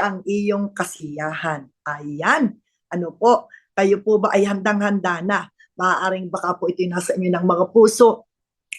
ang iyong kasiyahan. Ayan. Ano po, kayo po ba ay handang-handa na? Maaaring baka po ito nasa inyo ng mga puso.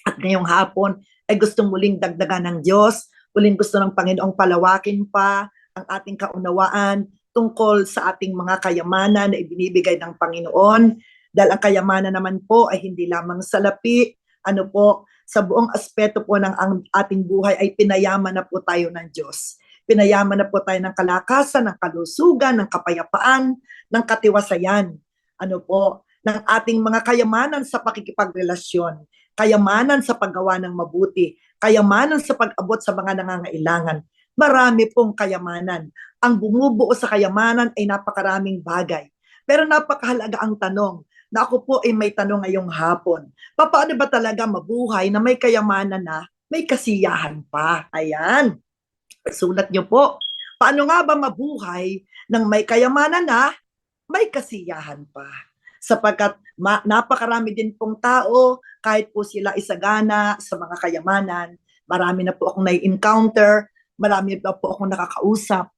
At ngayong hapon ay gustong muling dagdagan ng Diyos, muling gusto ng Panginoong palawakin pa ang ating kaunawaan tungkol sa ating mga kayamanan na ibinibigay ng Panginoon. Dahil ang kayamanan naman po ay hindi lamang salapi, ano po, sa buong aspeto po ng ang ating buhay ay pinayaman na po tayo ng Diyos. Pinayaman na po tayo ng kalakasan, ng kalusugan, ng kapayapaan, ng katiwasayan. Ano po, ng ating mga kayamanan sa pakikipagrelasyon, kayamanan sa paggawa ng mabuti, kayamanan sa pag-abot sa mga nangangailangan. Marami pong kayamanan. Ang bumubuo sa kayamanan ay napakaraming bagay. Pero napakahalaga ang tanong, na ako po ay may tanong ngayong hapon. Paano ba talaga mabuhay na may kayamanan na may kasiyahan pa? Ayan. Sulat niyo po. Paano nga ba mabuhay ng may kayamanan na may kasiyahan pa? Sapagkat napakarami din pong tao, kahit po sila isagana sa mga kayamanan, marami na po akong nai-encounter, marami na po akong nakakausap,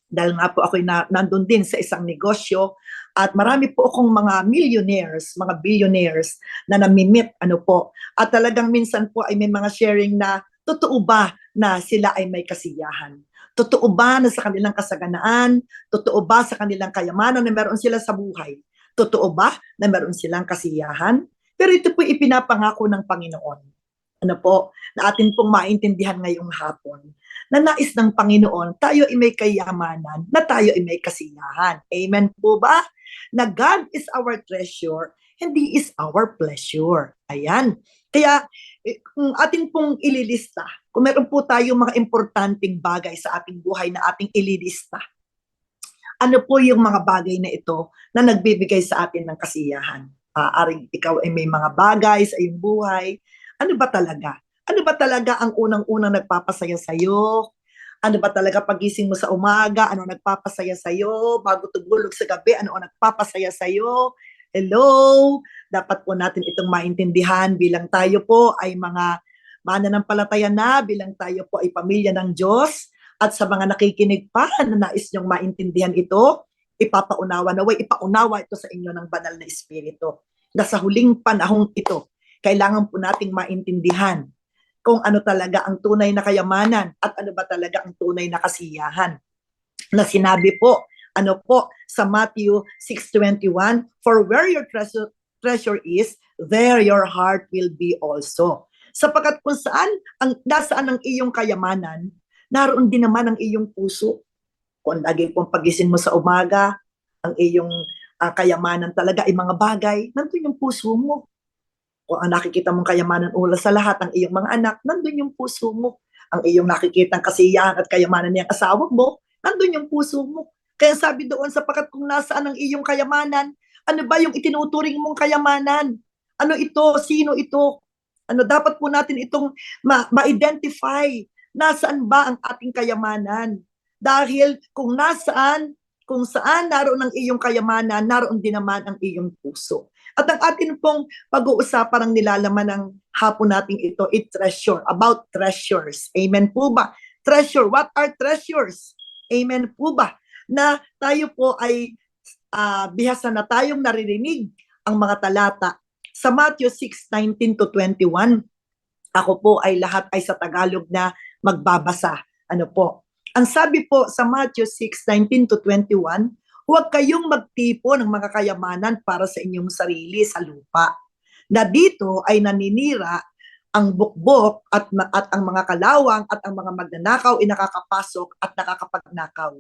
dahil nga po ako nandun din sa isang negosyo, at marami po akong mga millionaires, mga billionaires na namimit, ano po. At talagang minsan po ay may mga sharing na, totoo ba na sila ay may kasiyahan? Totoo ba na sa kanilang kasaganaan? Totoo ba sa kanilang kayamanan na meron sila sa buhay? Totoo ba na meron silang kasiyahan? Pero ito po ipinapangako ng Panginoon. Ano po, na atin pong maintindihan ngayong hapon, na nais ng Panginoon, tayo ay may kayamanan, na tayo ay may kasiyahan. Amen po ba? Na God is our treasure, and He is our pleasure. Ayan. Kaya, kung atin pong ililista, kung meron po tayo mga importanteng bagay sa ating buhay na ating ililista, ano po yung mga bagay na ito na nagbibigay sa atin ng kasiyahan? Aring ikaw ay may mga bagay sa iyong buhay. Ano ba talaga? Ano ba talaga ang unang-unang nagpapasaya sa'yo? Ano ba talaga pagising mo sa umaga? Ano nagpapasaya sa'yo? Bago tumulog sa gabi, ano ang nagpapasaya sa'yo? Hello? Dapat po natin itong maintindihan bilang tayo po ay mga mananampalataya na, bilang tayo po ay pamilya ng Diyos. At sa mga nakikinig pa na nais niyong maintindihan ito, ipapaunawa ito sa inyo ng banal na Espiritu. Na sa huling panahong ito, kailangan po nating maintindihan kung ano talaga ang tunay na kayamanan at ano ba talaga ang tunay na kasiyahan. Na sinabi po, ano po, sa Matthew 6:21, for where your treasure is, there your heart will be also. Sapagkat kung nasaan ang iyong kayamanan, naroon din naman ang iyong puso. Kung lagi pong pagising mo sa umaga, ang iyong kayamanan talaga ay mga bagay, nandun yung puso mo. Kung ang nakikita mong kayamanan ula sa lahat, ang iyong mga anak, nandun yung puso mo. Ang iyong nakikitang kasiyahan at kayamanan niyang asawa mo, nandun yung puso mo. Kaya sabi doon, sapagkat kung nasaan ang iyong kayamanan, ano ba yung itinuturing mong kayamanan? Ano ito? Sino ito? Ano dapat po natin itong ma-identify? Nasaan ba ang ating kayamanan? Dahil kung saan naroon ang iyong kayamanan, naroon din naman ang iyong puso. At ang atin pong pag-uusapan ng nilalaman ng hapon nating ito, treasure, about treasures. Amen po ba? Treasure, what are treasures? Amen po ba? Na tayo po ay bihasa na tayong naririnig ang mga talata. Sa Matthew 6:19-21, ako po ay lahat ay sa Tagalog na magbabasa. Ano po? Ang sabi po sa Matthew 6:19-21, huwag kayong magtipo ng mga kayamanan para sa inyong sarili sa lupa, na dito ay naninira ang bukbok at ang mga kalawang at ang mga magnanakaw ay nakakapasok at nakakapagnakaw.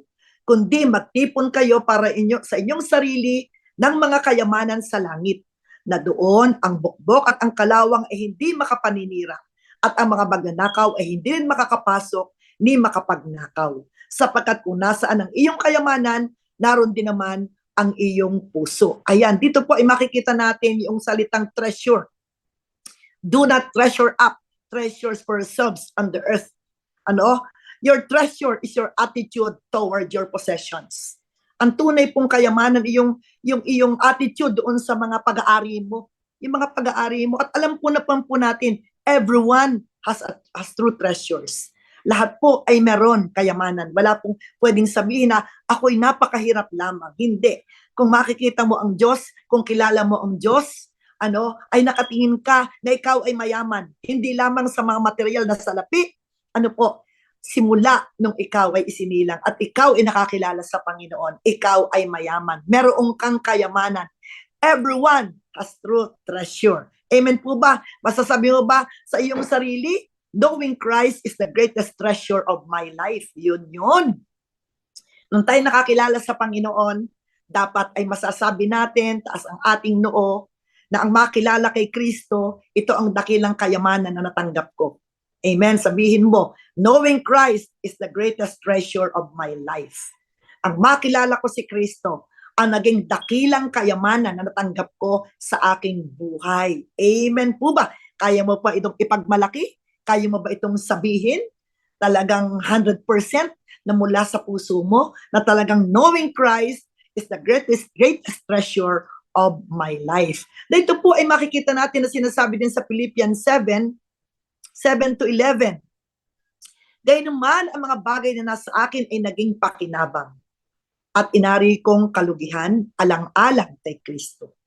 Kundi magtipon kayo para sa inyong sarili ng mga kayamanan sa langit, na doon ang bukbok at ang kalawang ay hindi makapaninira at ang mga magnanakaw ay hindi rin makakapasok ni makapagnakaw. Sapagkat kung nasaan ang iyong kayamanan, naroon din naman ang iyong puso. Ayan, dito po ay makikita natin yung salitang treasure. Do not treasure up treasures for yourselves on the earth. Ano? Your treasure is your attitude toward your possessions. Ang tunay pong kayamanan yung iyong attitude doon sa mga pag-aari mo. Yung mga pag-aari mo. At alam po na po natin, everyone has true treasures. Lahat po ay meron kayamanan. Wala pong pwedeng sabihin na ako'y napakahirap lamang. Hindi. Kung makikita mo ang Diyos, kung kilala mo ang Diyos, ay nakatingin ka na ikaw ay mayaman. Hindi lamang sa mga material na salapi. Simula nung ikaw ay isinilang at ikaw ay nakakilala sa Panginoon, ikaw ay mayaman. Meron kang kayamanan. Everyone has true treasure. Amen po ba? Masasabi mo ba sa iyong sarili, knowing Christ is the greatest treasure of my life. Yun. Nung tayo nakakilala sa Panginoon, dapat ay masasabi natin, taas ang ating noo, na ang makilala kay Kristo, ito ang dakilang kayamanan na natanggap ko. Amen. Sabihin mo, knowing Christ is the greatest treasure of my life. Ang makilala ko si Kristo, ang naging dakilang kayamanan na natanggap ko sa aking buhay. Amen po ba? Kaya mo pa itong ipagmalaki? Kaya mo ba itong sabihin? Talagang 100% na mula sa puso mo, na talagang knowing Christ is the greatest treasure of my life. Dito po ay makikita natin na sinasabi din sa Philippians 7:7-11. Gayunman ang mga bagay na nasa akin ay naging pakinabang at inari kong kalugihan alang-alang kay Kristo.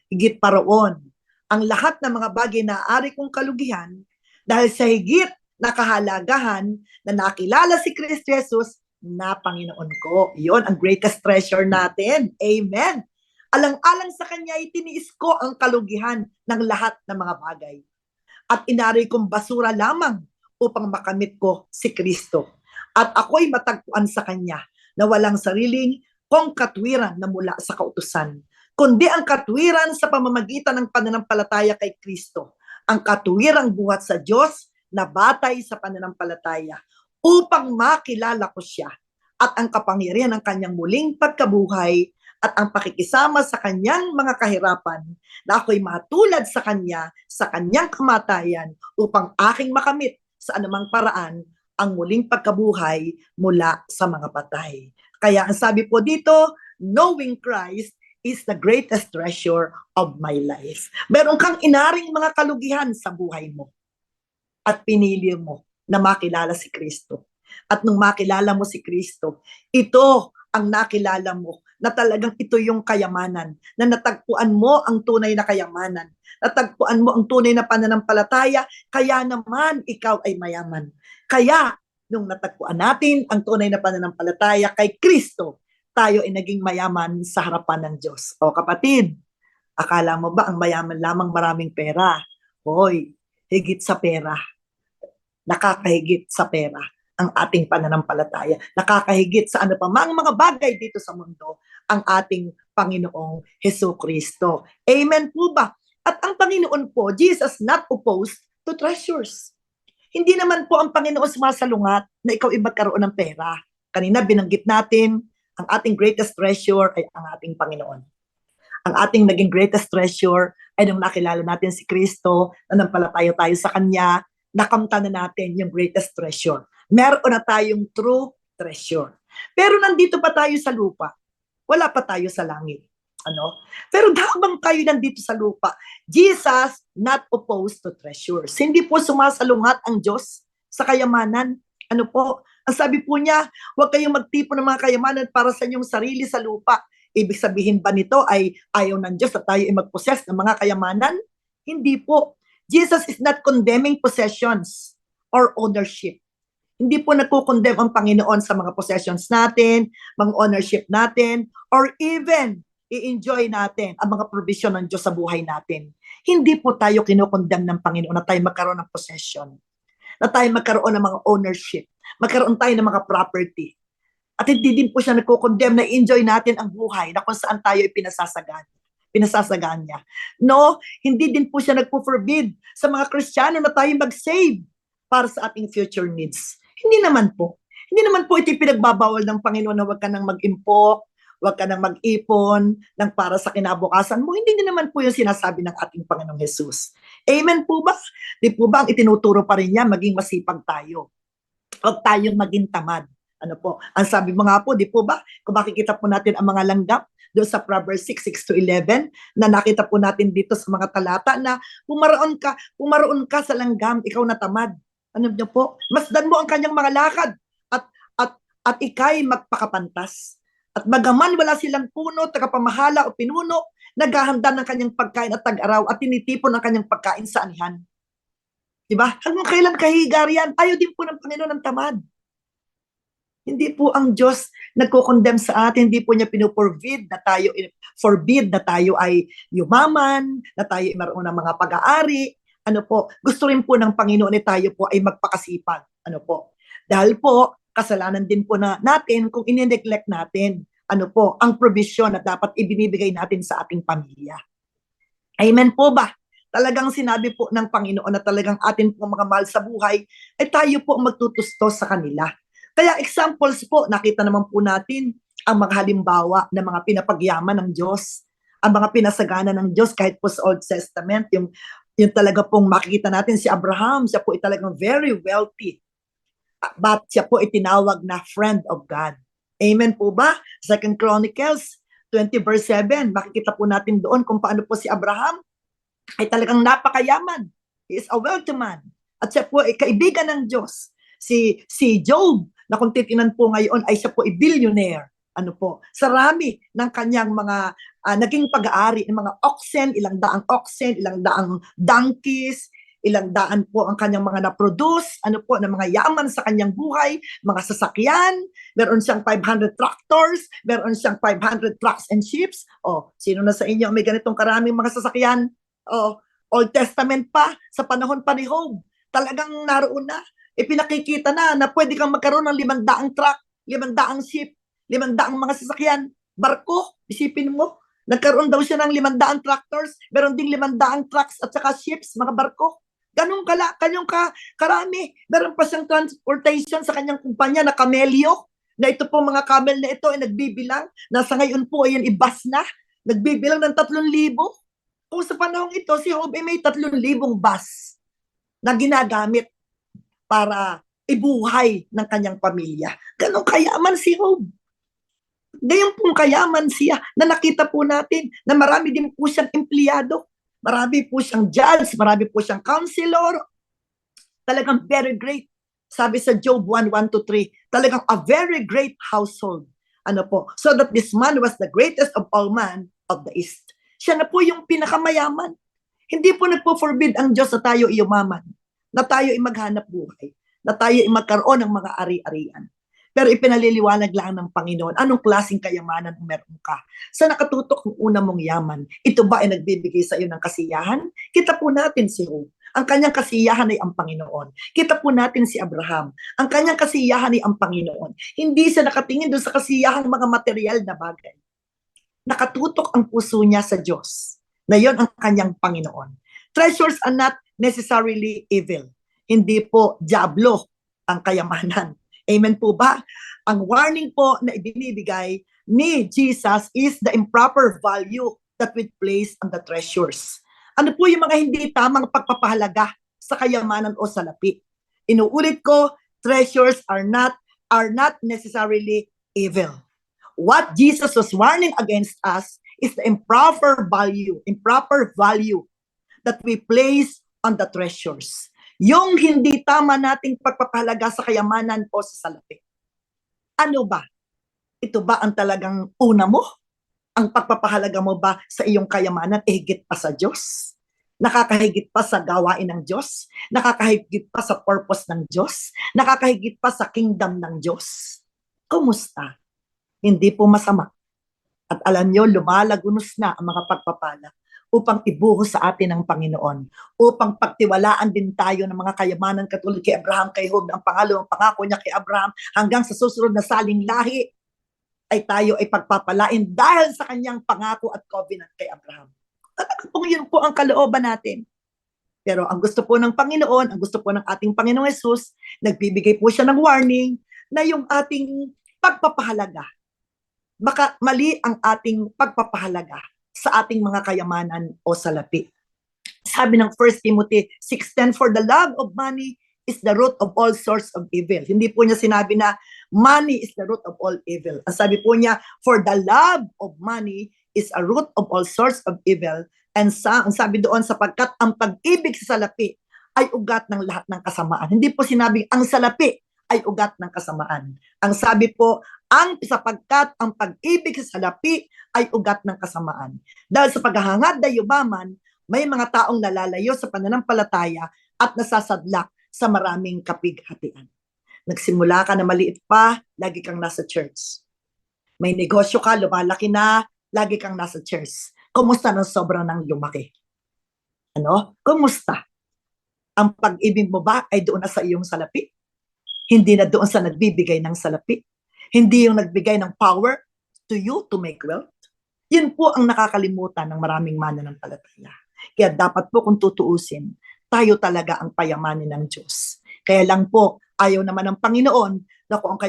Higit pa roon, ang lahat ng mga bagay na ari kong kalugihan dahil sa higit na kahalagahan na nakilala si Kristo Jesus na Panginoon ko. Iyon ang greatest treasure natin. Amen. Alang-alang sa Kanya, itiniis ko ang kalugihan ng lahat ng mga bagay. At inari kong basura lamang upang makamit ko si Kristo. At ako'y matagpuan sa Kanya na walang sariling kong katwiran na mula sa kautusan, kundi ang katwiran sa pamamagitan ng pananampalataya kay Kristo, ang katwirang buhat sa Diyos na batay sa pananampalataya, upang makilala ko siya at ang kapangyarihan ng Kanyang muling pagkabuhay at ang pakikisama sa Kanyang mga kahirapan, na ako'y matulad sa Kanya, sa Kanyang kamatayan, upang aking makamit sa anumang paraan ang muling pagkabuhay mula sa mga patay. Kaya ang sabi po dito, knowing Christ is the greatest treasure of my life. Meron kang inaring mga kalugihan sa buhay mo at pinili mo na makilala si Kristo. At nung makilala mo si Kristo, ito ang nakilala mo na talagang ito yung kayamanan, na natagpuan mo ang tunay na kayamanan, natagpuan mo ang tunay na pananampalataya, kaya naman ikaw ay mayaman. Kaya nung natagpuan natin ang tunay na pananampalataya kay Kristo, tayo ay naging mayaman sa harapan ng Diyos. O kapatid, akala mo ba ang mayaman lamang maraming pera? Hoy, higit sa pera. Nakakahigit sa pera ang ating pananampalataya. Nakakahigit sa ano pa mang mga bagay dito sa mundo ang ating Panginoong Hesukristo. Amen po ba? At ang Panginoon po, Jesus not opposed to treasures. Hindi naman po ang Panginoon sumasalungat na ikaw ay magkaroon ng pera. Kanina binanggit natin, ang ating greatest treasure ay ang ating Panginoon. Ang ating naging greatest treasure ay nung nakilala natin si Kristo, na nampalataya tayo sa Kanya, nakamtan na natin yung greatest treasure. Meron na tayong true treasure. Pero nandito pa tayo sa lupa. Wala pa tayo sa langit. Pero habang tayo nandito sa lupa, Jesus not opposed to treasures. Hindi po sumasalungat ang Diyos sa kayamanan. Ang sabi po niya, huwag kayong magtipon ng mga kayamanan para sa inyong sarili sa lupa. Ibig sabihin ba nito ay ayaw ng Diyos na tayo ay mag-possess ng mga kayamanan? Hindi po. Jesus is not condemning possessions or ownership. Hindi po nagko-condemn ang Panginoon sa mga possessions natin, mga ownership natin, or even i-enjoy natin ang mga provision ng Diyos sa buhay natin. Hindi po tayo kinokondemn ng Panginoon na tayo magkaroon ng possession, na tayo magkaroon ng mga ownership, magkaroon tayo ng mga property. At hindi din po siya nagko-condemn na enjoy natin ang buhay na kung saan tayo pinasasagaan niya. No, hindi din po siya nagpo-forbid sa mga Kristiyano na tayo mag-save para sa ating future needs. Hindi naman po. Hindi naman po ito pinagbabawal ng Panginoon na huwag ka nang mag-impok, huwag ka nang mag-ipon ng para sa kinabukasan mo. Hindi din naman po yung sinasabi ng ating Panginoong Jesus. Amen po ba? Di po ba ang itinuturo pa rin niya, maging masipag tayo? Huwag tayong maging tamad. Ang sabi mo nga po, di po ba? Kung makikita po natin ang mga langgam, doon sa Proverbs 6:6-11, na nakita po natin dito sa mga talata na pumaroon ka sa langgam, ikaw na tamad. Ano niyo po? Masdan mo ang kanyang mga lakad at at at ikay magpakapantas. At bagaman wala silang puno, tagapamahala o pinuno, naghahanda ng kanyang pagkain at tag-araw at tinitipon ang kanyang pagkain sa anihan. Diba? Hanggang kailan kahigar yan? Ayaw din po ng Panginoon ng tamad. Hindi po ang Diyos nagko-condemn sa atin, hindi po niya pinoforbid na tayo ay yumaman, na tayo ay maroon ng mga pag-aari. Ano po, gusto rin po ng Panginoon na tayo po ay magpakasipag. Ano po? Dahil po, kasalanan din po natin kung ine-neglect natin ano po, ang provision na dapat ibinibigay natin sa ating pamilya. Amen po ba? Talagang sinabi po ng Panginoon na talagang atin po mga mahal sa buhay, ay tayo po magtutustos sa kanila. Kaya examples po, nakita naman po natin ang mga halimbawa ng mga pinapagyaman ng Diyos, ang mga pinasagana ng Diyos kahit po sa Old Testament, yung talaga pong makikita natin si Abraham, siya po ay talagang very wealthy. But siya po ay tinawag na friend of God. Amen po ba? 2 Chronicles 20 verse 7, makikita po natin doon kung paano po si Abraham ay talagang napakayaman. He is a wealthy man. At siya po ay kaibigan ng Diyos. Si Job, na kung titinan po ngayon ay siya po ay billionaire. Ano po, sa rami ng kanyang mga naging pag-aari ng mga oxen, ilang daang donkeys, ilang daan po ang kanyang mga na-produce, ano po, ng mga yaman sa kanyang buhay, mga sasakyan, meron siyang 500 tractors, meron siyang 500 trucks and ships. O, sino na sa inyo may ganitong karaming mga sasakyan? O, Old Testament pa, sa panahon pa ni Job, talagang naroon na. Ipinakikita na pwede kang magkaroon ng 500 truck, 500 ship, 500 mga sasakyan, barko, isipin mo. Nagkaroon daw siya ng 500 tractors, meron ding 500 trucks at saka ships, mga barko. Ganun karami. Meron pa siyang transportation sa kanyang kumpanya na Camelio, na ito po mga camel na ito ay nagbibilang, nasa ngayon po ay ibas na, nagbibilang ng 3,000. Kung sa panahong ito, si Job ay may 3,000 bus na ginagamit para ibuhay ng kanyang pamilya. Ganun kayaman si Job. Gayon pong kayaman siya na nakita po natin na marami din po siyang empleyado. Marami po siyang judge, marami po siyang counselor. Talagang very great. Sabi sa Job 1:1-3, talagang a very great household. Ano po? So that this man was the greatest of all men of the East. Siya na po yung pinakamayaman. Hindi po nagpo-forbid ang Diyos na tayo yumaman, na tayo ay maghanap buhay, na tayo ay magkaroon ng mga ari-arian. Pero ipinaliliwanag lang ng Panginoon, anong klaseng kayamanan ang meron ka? Sa nakatutok ng una mong yaman, ito ba ay nagbibigay sa iyo ng kasiyahan? Kita po natin si Job. Ang kanyang kasiyahan ay ang Panginoon. Kita po natin si Abraham. Ang kanyang kasiyahan ay ang Panginoon. Hindi siya nakatingin doon sa kasiyahan mga material na bagay. Nakatutok ang puso niya sa Diyos, na yon ang kanyang Panginoon. Treasures are not necessarily evil. Hindi po diablo ang kayamanan. Amen po ba? Ang warning po na ibinibigay ni Jesus is the improper value that we place on the treasures. Ano po yung mga hindi tamang pagpapahalaga sa kayamanan o salapi? Inuulit ko, treasures are not necessarily evil. What Jesus was warning against us is the improper value that we place on the treasures. Yung hindi tama nating pagpapahalaga sa kayamanan o sa salapi. Ano ba? Ito ba ang talagang una mo? Ang pagpapahalaga mo ba sa iyong kayamanan higit pa sa Diyos? Nakakahigit pa sa gawain ng Diyos? Nakakahigit pa sa purpose ng Diyos? Nakakahigit pa sa kingdom ng Diyos? Kumusta? Hindi po masama. At alam nyo, lumalagunos na ang mga pagpapala upang ibuhos sa atin ng Panginoon, upang pagtiwalaan din tayo ng mga kayamanan katulad kay Abraham, kay Job, ang pangalawang pangako niya kay Abraham, hanggang sa susunod na saling lahi, ay tayo ay pagpapalain dahil sa kanyang pangako at covenant kay Abraham. Talagang po yun po ang kalooban natin. Pero ang gusto po ng Panginoon, ang gusto po ng ating Panginoong Hesus, nagbibigay po siya ng warning na yung ating pagpapahalaga, baka mali ang ating pagpapahalaga sa ating mga kayamanan o salapi. Sabi ng 1 Timothy 6:10, for the love of money is the root of all sorts of evil. Hindi po niya sinabi na money is the root of all evil. Ang sabi po niya, for the love of money is a root of all sorts of evil. And ang sabi doon, sapagkat ang pag-ibig sa salapi ay ugat ng lahat ng kasamaan. Hindi po sinabing ang salapi ay ugat ng kasamaan. Ang sabi po, sapagkat ang pag-ibig sa salapi ay ugat ng kasamaan. Dahil sa paghahangad na yumaman, may mga taong nalalayo sa pananampalataya at nasasadlak sa maraming kapighatian. Nagsimula ka na maliit pa, lagi kang nasa church. May negosyo ka, lumalaki na, lagi kang nasa church. Kumusta nang sobrang nang lumaki? Ano? Kumusta? Ang pag-ibig mo ba ay doon na sa iyong salapi? Hindi na doon sa nagbibigay ng salapi? Hindi yung nagbigay ng power to you to make wealth? Yun po ang nakakalimutan ng maraming mananampalataya. Kaya dapat po kung tutuusin, tayo talaga ang payamanin ng Diyos. Kaya lang po, ayaw naman ng Panginoon na kung ang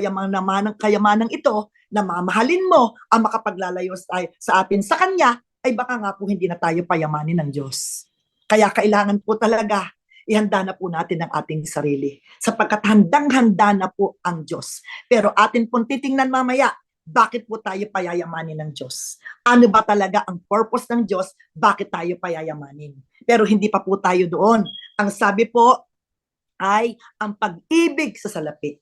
kayamanang ito na mamahalin mo ang makapaglalayo sa atin sa Kanya, ay baka nga po hindi na tayo payamanin ng Diyos. Kaya kailangan po talaga ihanda na po natin ang ating sarili. Sapagkat handang-handa na po ang Diyos. Pero atin pong titingnan mamaya, bakit po tayo payayamanin ng Diyos? Ano ba talaga ang purpose ng Diyos? Bakit tayo payayamanin? Pero hindi pa po tayo doon. Ang sabi po ay ang pag-ibig sa salapi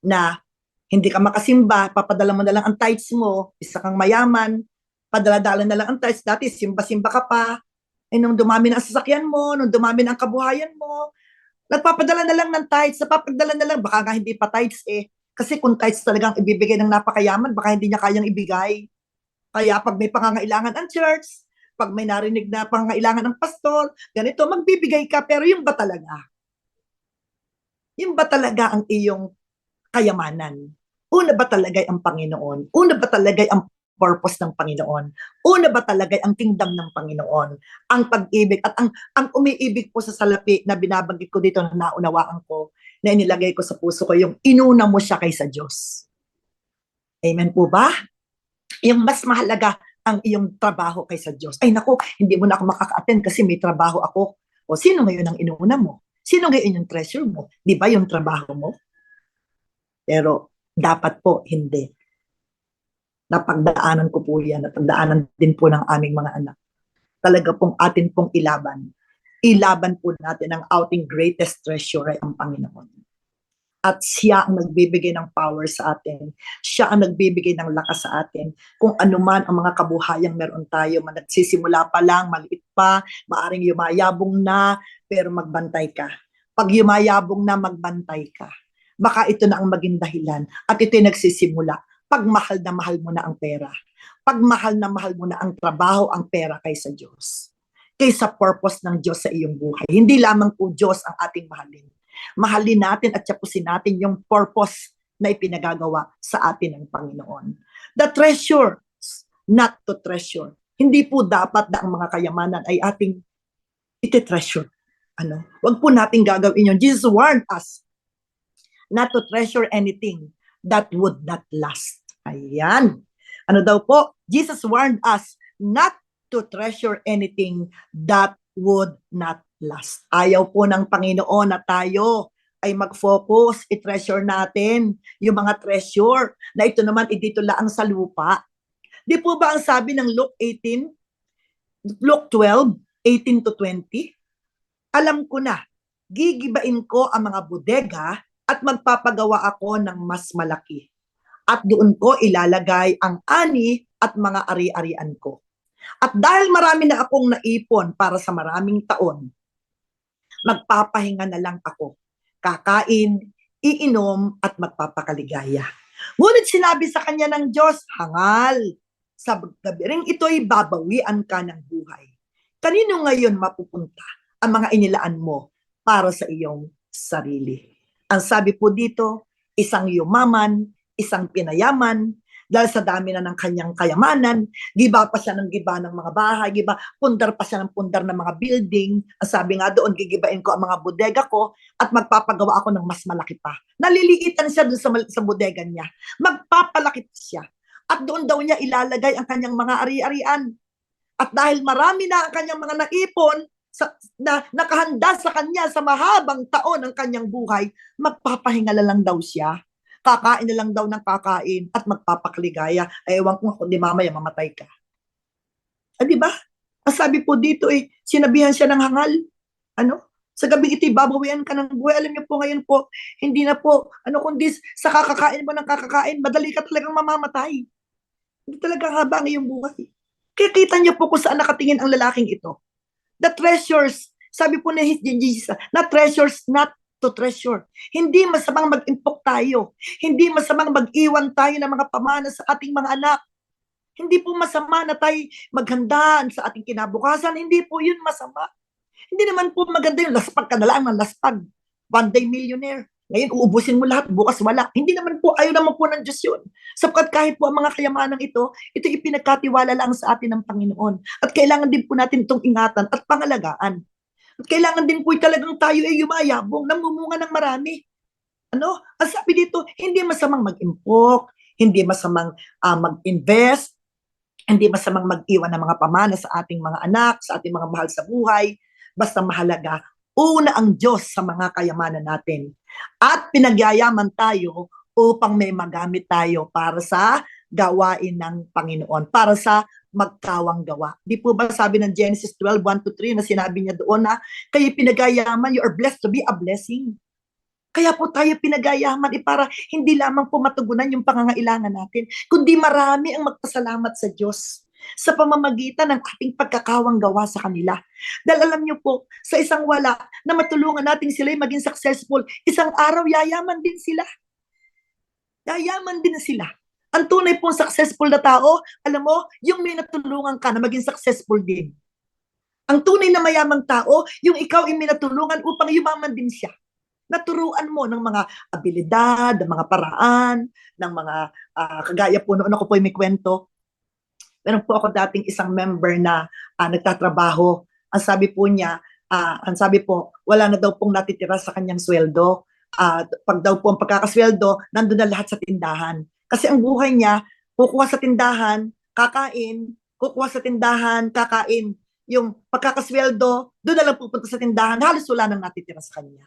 na hindi ka makasimba, papadala mo na lang ang tithes mo, isa kang mayaman, padala-dala na lang ang tithes, dati simba-simba ka pa, nung dumami na ang sasakyan mo, nung dumami na ang kabuhayan mo, nagpapadala na lang ng tithes, napapagdala na lang, baka nga hindi pa tithes kasi kung tithes talagang ibibigay ng napakayaman, baka hindi niya kayang ibigay. Kaya pag may pangangailangan ang church, pag may narinig na pangangailangan ng pastor, ganito, magbibigay ka, pero yung ba talaga? Yung ba talaga ang iyong kayamanan? Una ba talaga ang Panginoon? Una ba talaga ang purpose ng Panginoon? Una ba talaga ang kingdom ng Panginoon? Ang pag-ibig at ang umiibig po sa salapi na binabanggit ko dito na naunawaan ko, na inilagay ko sa puso ko, yung inuna mo siya kaysa Diyos. Amen po ba? Yung mas mahalaga ang iyong trabaho kaysa Diyos. Ay naku, hindi mo na ako makaka-attend kasi may trabaho ako. O sino ngayon ang inuna mo? Sino ngayon yung treasure mo? Di ba yung trabaho mo? Pero dapat po hindi. Napagdaanan ko po yan, napagdaanan din po ng aming mga anak. Talaga pong atin pong ilaban. Ilaban po natin ang ating greatest treasure ay ang Panginoon. At siya ang nagbibigay ng power sa atin. Siya ang nagbibigay ng lakas sa atin. Kung anuman ang mga kabuhayang meron tayo, nagsisimula pa lang, maliit pa, maaring yumayabong na, pero magbantay ka. Pag yumayabong na, magbantay ka. Baka ito na ang maging dahilan. At ito'y nagsisimula. Pag mahal na mahal mo na ang pera. Pag mahal na mahal mo na ang trabaho, ang pera kaysa Diyos. Kaysa purpose ng Diyos sa iyong buhay. Hindi lamang po Diyos ang ating mahalin. Mahalin natin at tiyapusin natin yung purpose na ipinagagawa sa atin ng Panginoon. The treasure, not to treasure. Hindi po dapat na ang mga kayamanan ay ating iti-treasure. Wag po natin gagawin yun. Jesus warned us not to treasure anything that would not last. Ayan. Ano daw po? Jesus warned us not to treasure anything that would not last. Ayaw po ng Panginoon na tayo ay mag-focus, i-treasure natin yung mga treasure na ito naman dito lang sa lupa. Di po ba ang sabi ng Luke 12, 18 to 20? Alam ko na, gigibain ko ang mga bodega at magpapagawa ako ng mas malaki. At doon ko ilalagay ang ani at mga ari-arian ko. At dahil marami na akong naipon para sa maraming taon, magpapahinga na lang ako. Kakain, iinom, at magpapakaligaya. Ngunit sinabi sa kanya ng Diyos, hangal, sa gabiring ito'y babawian ka ng buhay. Kanino ngayon mapupunta ang mga inilaan mo para sa iyong sarili? Ang sabi po dito, isang yumaman, isang pinayaman, dahil sa dami na ng kanyang kayamanan, giba pa siya ng giba ng mga bahay, pundar pa siya ng pundar ng mga building. Ang sabi nga doon, gigibain ko ang mga bodega ko at magpapagawa ako ng mas malaki pa. Naliliitan siya doon sa bodega niya. Magpapalaki siya. At doon daw niya ilalagay ang kanyang mga ari-arian. At dahil marami na ang kanyang mga naipon, na nakahanda sa kanya sa mahabang taon ng kanyang buhay, magpapahinga lang daw siya. Kakain na lang daw ng kakain at magpapakaligaya. Ewan ko kung di mamaya mamatay ka. Di ba? Ang sabi po dito sinabihan siya ng hangal. Sa gabi ito'y babawian ka ng buhay. Alam niyo po ngayon po, hindi na po, kundi sa kakakain mo ng kakakain, madali ka talagang mamamatay. Hindi talaga haba ang iyong buhay. Kaya kita niyo po kung saan nakatingin ang lalaking ito. The treasures, sabi po ni Jesus, na treasures not to treasure. Hindi masamang mag-impok tayo. Hindi masamang mag-iwan tayo ng mga pamana sa ating mga anak. Hindi po masama na tayo maghandaan sa ating kinabukasan. Hindi po yun masama. Hindi naman po maganda yung laspag ka na lang ng laspag. One day millionaire. Ngayon, uubusin mo lahat, bukas wala. Hindi naman po, ayaw naman po ng Diyos yun. Sapagkat kahit po ang mga kayamanang ito ipinagkatiwala lang sa atin ng Panginoon. At kailangan din po natin itong ingatan at pangalagaan. At kailangan din po talagang tayo ay yumayabong, namumunga ng marami. Ang sabi dito, hindi masamang mag-impok, hindi masamang mag-invest, hindi masamang mag-iwan ng mga pamana sa ating mga anak, sa ating mga mahal sa buhay. Basta mahalaga, una ang Diyos sa mga kayamanan natin. At pinagyayaman tayo upang may magamit tayo para sa gawain ng Panginoon, para sa magkawang gawa. Di po ba sabi ng Genesis 12:1-3 na sinabi niya doon na kayo pinagyayaman, you are blessed to be a blessing. Kaya po tayo pinagyayaman para hindi lamang po matugunan yung pangangailangan natin, kundi marami ang magpasalamat sa Diyos sa pamamagitan ng ating pagkakawang gawa sa kanila. Dahil alam niyo po, sa isang wala na matulungan natin sila maging successful, isang araw yayaman din sila. Yayaman din sila. Ang tunay pong successful na tao, alam mo, yung may natulungan ka na maging successful din. Ang tunay na mayamang tao, yung ikaw ay may natulungan upang yumaman din siya. Naturuan mo ng mga abilidad, ng mga paraan, ng mga kagaya po noon ako po may kwento. Meron po ako dating isang member na nagtatrabaho. Ang sabi po niya, wala na daw pong natitira sa kanyang sweldo. Pag daw po ang pagkakasweldo, nandun na lahat sa tindahan. Kasi ang buhay niya, kukuha sa tindahan, kakain, kukuha sa tindahan, kakain. Yung pagkakasweldo, doon na lang pupunta sa tindahan, halos wala nang natitira sa kanya.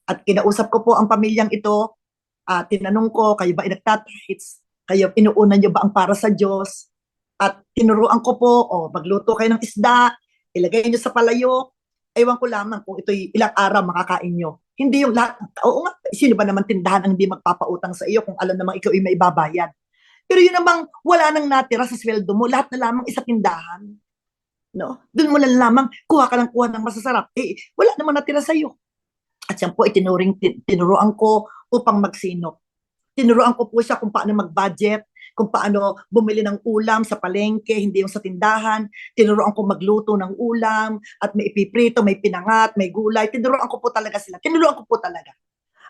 At kinausap ko po ang pamilyang ito, tinanong ko, kayo ba nagtatites? Kayo, inuunan niyo ba ang para sa Diyos? At tinuruan ko po, magluto kayo ng isda, ilagay niyo sa palayok, ewan ko lamang kung ito'y ilang araw makakain niyo. Hindi yung lahat, oo nga, sino ba naman tindahan ang hindi magpapautang sa iyo kung alam namang ikaw ay may babayad? Pero yun namang wala nang natira sa sweldo mo, lahat na lamang isa tindahan. No? Doon mo lang lamang, kuha ka ng masasarap. Wala namang natira sa iyo. At yan po, tinuruan ko upang magsinop. Tinuruan ko po siya kung paano mag-budget, kung paano bumili ng ulam sa palengke, hindi yung sa tindahan. Tinuruan ko magluto ng ulam, at may ipiprito, may pinangat, may gulay. Tinuruan ko po talaga sila. Tinuruan ko po talaga.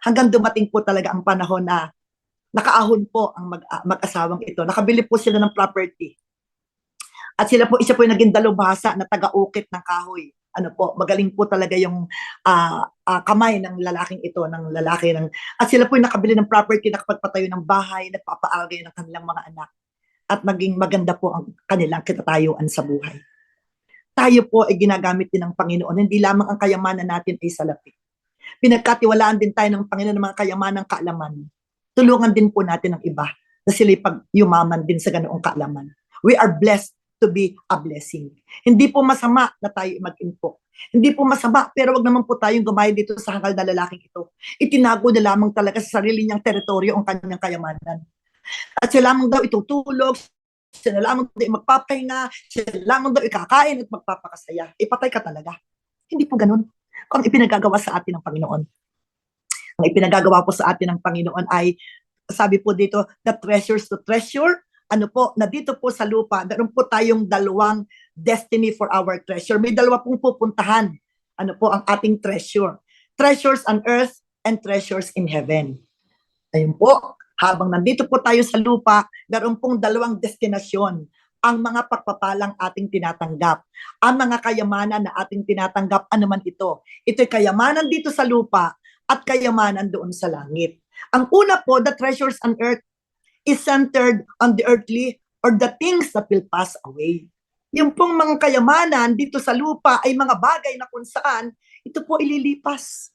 Hanggang dumating po talaga ang panahon na nakaahon po ang mag-asawang ito. Nakabili po sila ng property. At isa po yung naging dalubhasa na taga-ukit ng kahoy. Magaling po talaga yung kamay ng lalaking ito, at sila po yung nakabili ng property, nakapagpatayo ng bahay, nagpapaalagay ng kanilang mga anak, at maging maganda po ang kanilang kitatayuan sa buhay. Tayo po ay ginagamit din ng Panginoon, hindi lamang ang kayamanan natin ay salapi. Pinagkatiwalaan din tayo ng Panginoon ng mga kayamanang kaalaman. Tulungan din po natin ang iba na sila'y pagyumaman din sa ganoong kaalaman. We are blessed to be a blessing. Hindi po masama na tayo mag-info. Hindi po masama, pero wag naman po tayong gumaya dito sa hangal na lalaking ito. Itinago na lamang talaga sa sarili niyang teritoryo ang kanyang kayamanan. At siya lamang daw itutulog, siya lamang daw magpapahinga, siya lamang daw ikakain at magpapakasaya. Ipatay ka talaga. Hindi po ganun. Kung ipinagagawa sa atin ng Panginoon. Ang ipinagagawa po sa atin ng Panginoon ay, sabi po dito, the treasures to treasure, na dito po sa lupa, meron po tayong dalawang destiny for our treasure. May dalawa pong pupuntahan. Ang ating treasure. Treasures on earth and treasures in heaven. Ayun po, habang nandito po tayo sa lupa, meron pong dalawang destinasyon. Ang mga pagpapalang ating tinatanggap. Ang mga kayamanan na ating tinatanggap, anuman ito. Ito'y kayamanan dito sa lupa at kayamanan doon sa langit. Ang una po, the treasures on earth, is centered on the earthly or the things that will pass away. Yung pong mga kayamanan dito sa lupa ay mga bagay na kung saan ito po ililipas.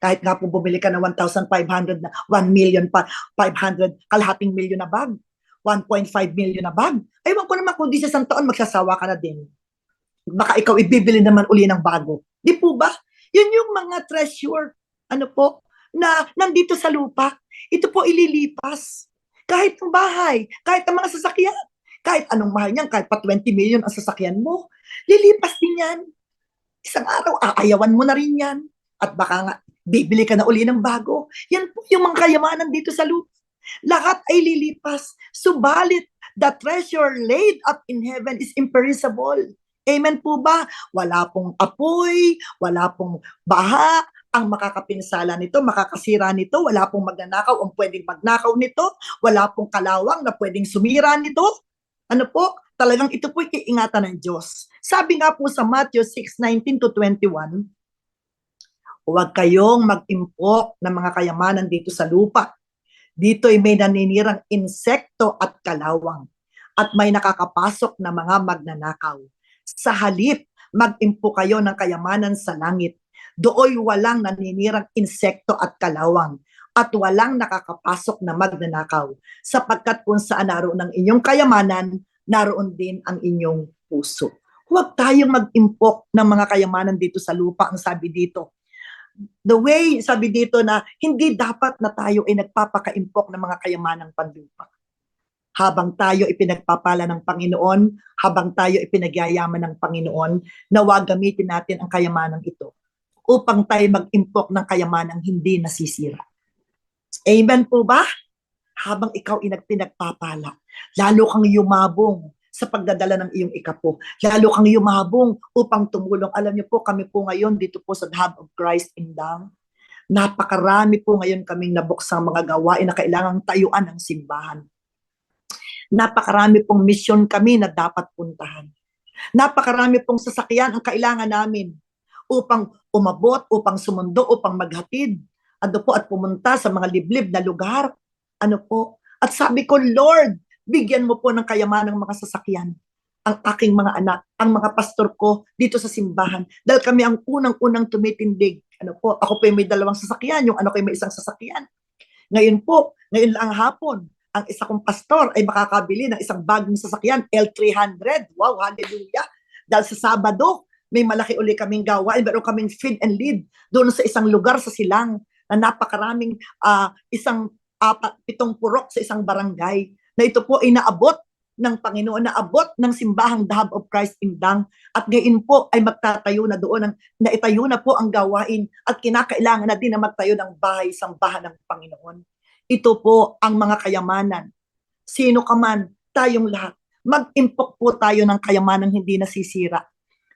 Kahit nga po bumili ka ng 1,500 na 1 million pa, 500, kalahating milyon na bag, 1.5 million na bag. Aywan ko naman kung di sa taon magsasawa ka na din. Baka ikaw ibibili naman uli ng bago. Di po ba? Yun yung mga treasure, ano po, na nandito sa lupa. Ito po ililipas. Kahit ang bahay, kahit ang mga sasakyan, kahit anong mahal niyan, kahit pa 20 million ang sasakyan mo, lilipas din yan. Isang araw, aayawan mo na rin yan. At baka nga, bibili ka na uli ng bago. Yan po yung mga kayamanan dito sa lupa. Lahat ay lilipas. Subalit, the treasure laid up in heaven is imperishable. Amen po ba? Wala pong apoy, wala pong baha, ang makakapinsala nito, makakasira nito, wala pong magnanakaw ang pwedeng magnakaw nito, wala pong kalawang na pwedeng sumira nito. Ano po? Talagang ito po iingatan ng Diyos. Sabi nga po sa Matthew 6:19-21, huwag kayong mag-impok ng mga kayamanan dito sa lupa. Dito'y may naninirang insekto at kalawang at may nakakapasok na mga magnanakaw. Sa halip, mag-impo kayo ng kayamanan sa langit. Dooy walang naninirang insekto at kalawang at walang nakakapasok na magnanakaw. Sapagkat kung saan naroon ang inyong kayamanan, naroon din ang inyong puso. Huwag tayong mag-impok ng mga kayamanan dito sa lupa, ang sabi dito. The way, sabi dito na hindi dapat na tayo ay nagpapakaimpok ng mga kayamanang panlupa. Habang tayo ipinagpapala ng Panginoon, habang tayo ipinagyayaman ng Panginoon, nawag gamitin natin ang kayamanang ito upang tayo mag-impok ng kayamanang hindi nasisira. Amen po ba? Habang ikaw pinagpapala, lalo kang yumabong sa pagdadala ng iyong ikapo. Lalo kang yumabong upang tumulong. Alam niyo po, kami po ngayon dito po sa Hub of Christ Indang, napakarami po ngayon kaming nabuksang mga gawain na kailangang tayuan ng simbahan. Napakarami pong misyon kami na dapat puntahan. Napakarami pong sasakyan ang kailangan namin upang umabot, upang sumundo, upang maghatid. Ano po, at pumunta sa mga liblib na lugar. Ano po? At sabi ko, Lord, bigyan mo po ng kayamanang mga sasakyan ang aking mga anak, ang mga pastor ko dito sa simbahan. Dahil kami ang unang-unang tumitindig. Ano po, ako po may 2 sasakyan, yung anak ko may 1 sasakyan. Ngayon po, ngayon lang hapon, ang isa kong pastor ay makakabili ng isang bagong sasakyan, L300. Wow, hallelujah. Dahil sa Sabado, may malaki uli kaming gawain, meron kaming feed and lead doon sa isang lugar sa Silang na napakaraming 7 purok sa isang barangay na ito po ay naabot ng Panginoon, naabot ng simbahang The Hub of Christ Indang, at ngayon po ay magtatayo na doon, naitayo na po ang gawain at kinakailangan na din na magtayo ng bahay, sambahan ng Panginoon. Ito po ang mga kayamanan. Sino ka man, tayong lahat, mag-impok po tayo ng kayamanang hindi nasisira.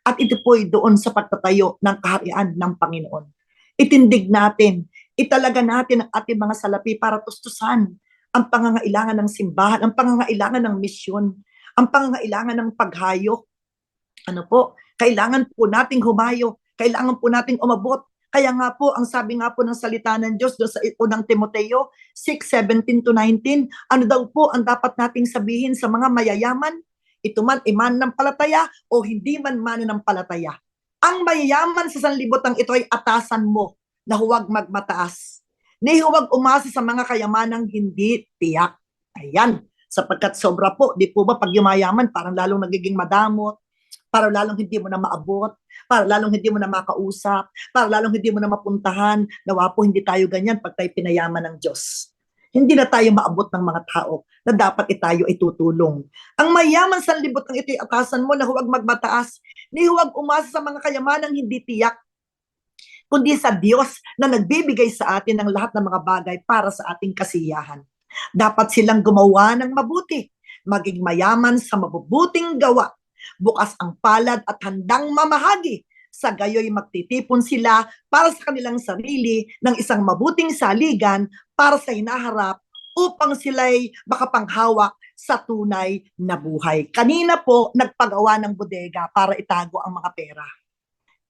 At ito po ay doon sa pagtatayo ng kaharian ng Panginoon. Itindig natin, italaga natin ang ating mga salapi para tustusan ang pangangailangan ng simbahan, ang pangangailangan ng misyon, ang pangangailangan ng paghayo. Ano po? Kailangan po nating humayo, kailangan po nating umabot. Kaya nga po, ang sabi nga po ng salita ng Diyos doon sa unang Timoteo 6:17-19, ano daw po ang dapat nating sabihin sa mga mayayaman? Ito man mananampalataya o hindi man mananampalataya. Ang mayayaman sa sanlibutan ito ay atasan mo na huwag magmataas. Ni huwag umasa sa mga kayamanang hindi tiyak. Ayan, sapagkat sobra po, di po ba pag yumayaman, parang lalong nagiging madamot, parang lalong hindi mo na maabot, parang lalong hindi mo na makausap, parang lalong hindi mo na mapuntahan. Nawa po, hindi tayo ganyan pag tayo pinayaman ng Diyos. Hindi na tayo maabot ng mga tao na dapat tayo ay tutulong. Ang mayaman sa libutan ito'y atasan mo na huwag magmataas, ni huwag umasa sa mga kayamanang hindi tiyak, kundi sa Diyos na nagbibigay sa atin ng lahat ng mga bagay para sa ating kasiyahan. Dapat silang gumawa ng mabuti, maging mayaman sa mabubuting gawa, bukas ang palad at handang mamahagi. Sa gayoy magtitipon sila para sa kanilang sarili ng isang mabuting saligan para sa hinaharap upang sila'y makapanghawak sa tunay na buhay. Kanina po, nagpagawa ng bodega para itago ang mga pera.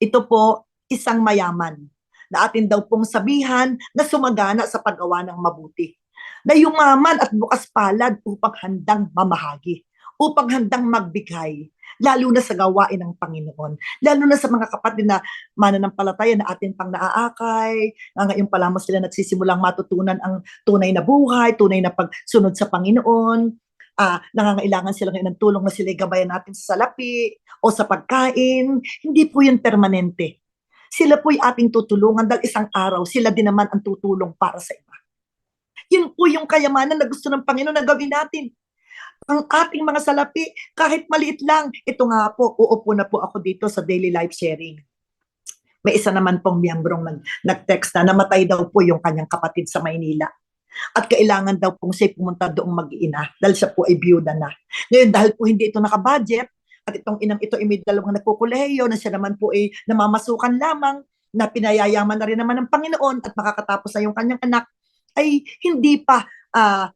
Ito po, isang mayaman na atin daw pong sabihan na sumagana sa paggawa ng mabuti. Na yumaman at bukas palad upang handang mamahagi, upang handang magbigay, lalo na sa gawain ng Panginoon, lalo na sa mga kapatid na mananampalataya na atin pang naaakay, na ngayon pa lamang sila nagsisimulang matutunan ang tunay na buhay, tunay na pagsunod sa Panginoon. Nangangailangan sila ngayon ng tulong na sila gabayan natin sa salapi o sa pagkain. Hindi po yun permanente. Sila po'y ating tutulungan dahil isang araw, sila din naman ang tutulong para sa iba. Yun po yung kayamanan na gusto ng Panginoon na gawin natin. Ang ating mga salapi, kahit maliit lang, ito nga po, uupo na po ako dito sa daily life sharing. May isa naman pong miyembrong nag-text na namatay daw po yung kanyang kapatid sa Maynila. At kailangan daw pong siya pumunta doong mag-iina dahil siya po ay byuda na. Ngayon, dahil po hindi ito nakabudget, at itong inang ito ay may dalawang nagkukulehiyo na siya naman po ay namamasukan lamang, na pinayayaman na rin naman ng Panginoon at makakatapos na yung kanyang anak, ay hindi pa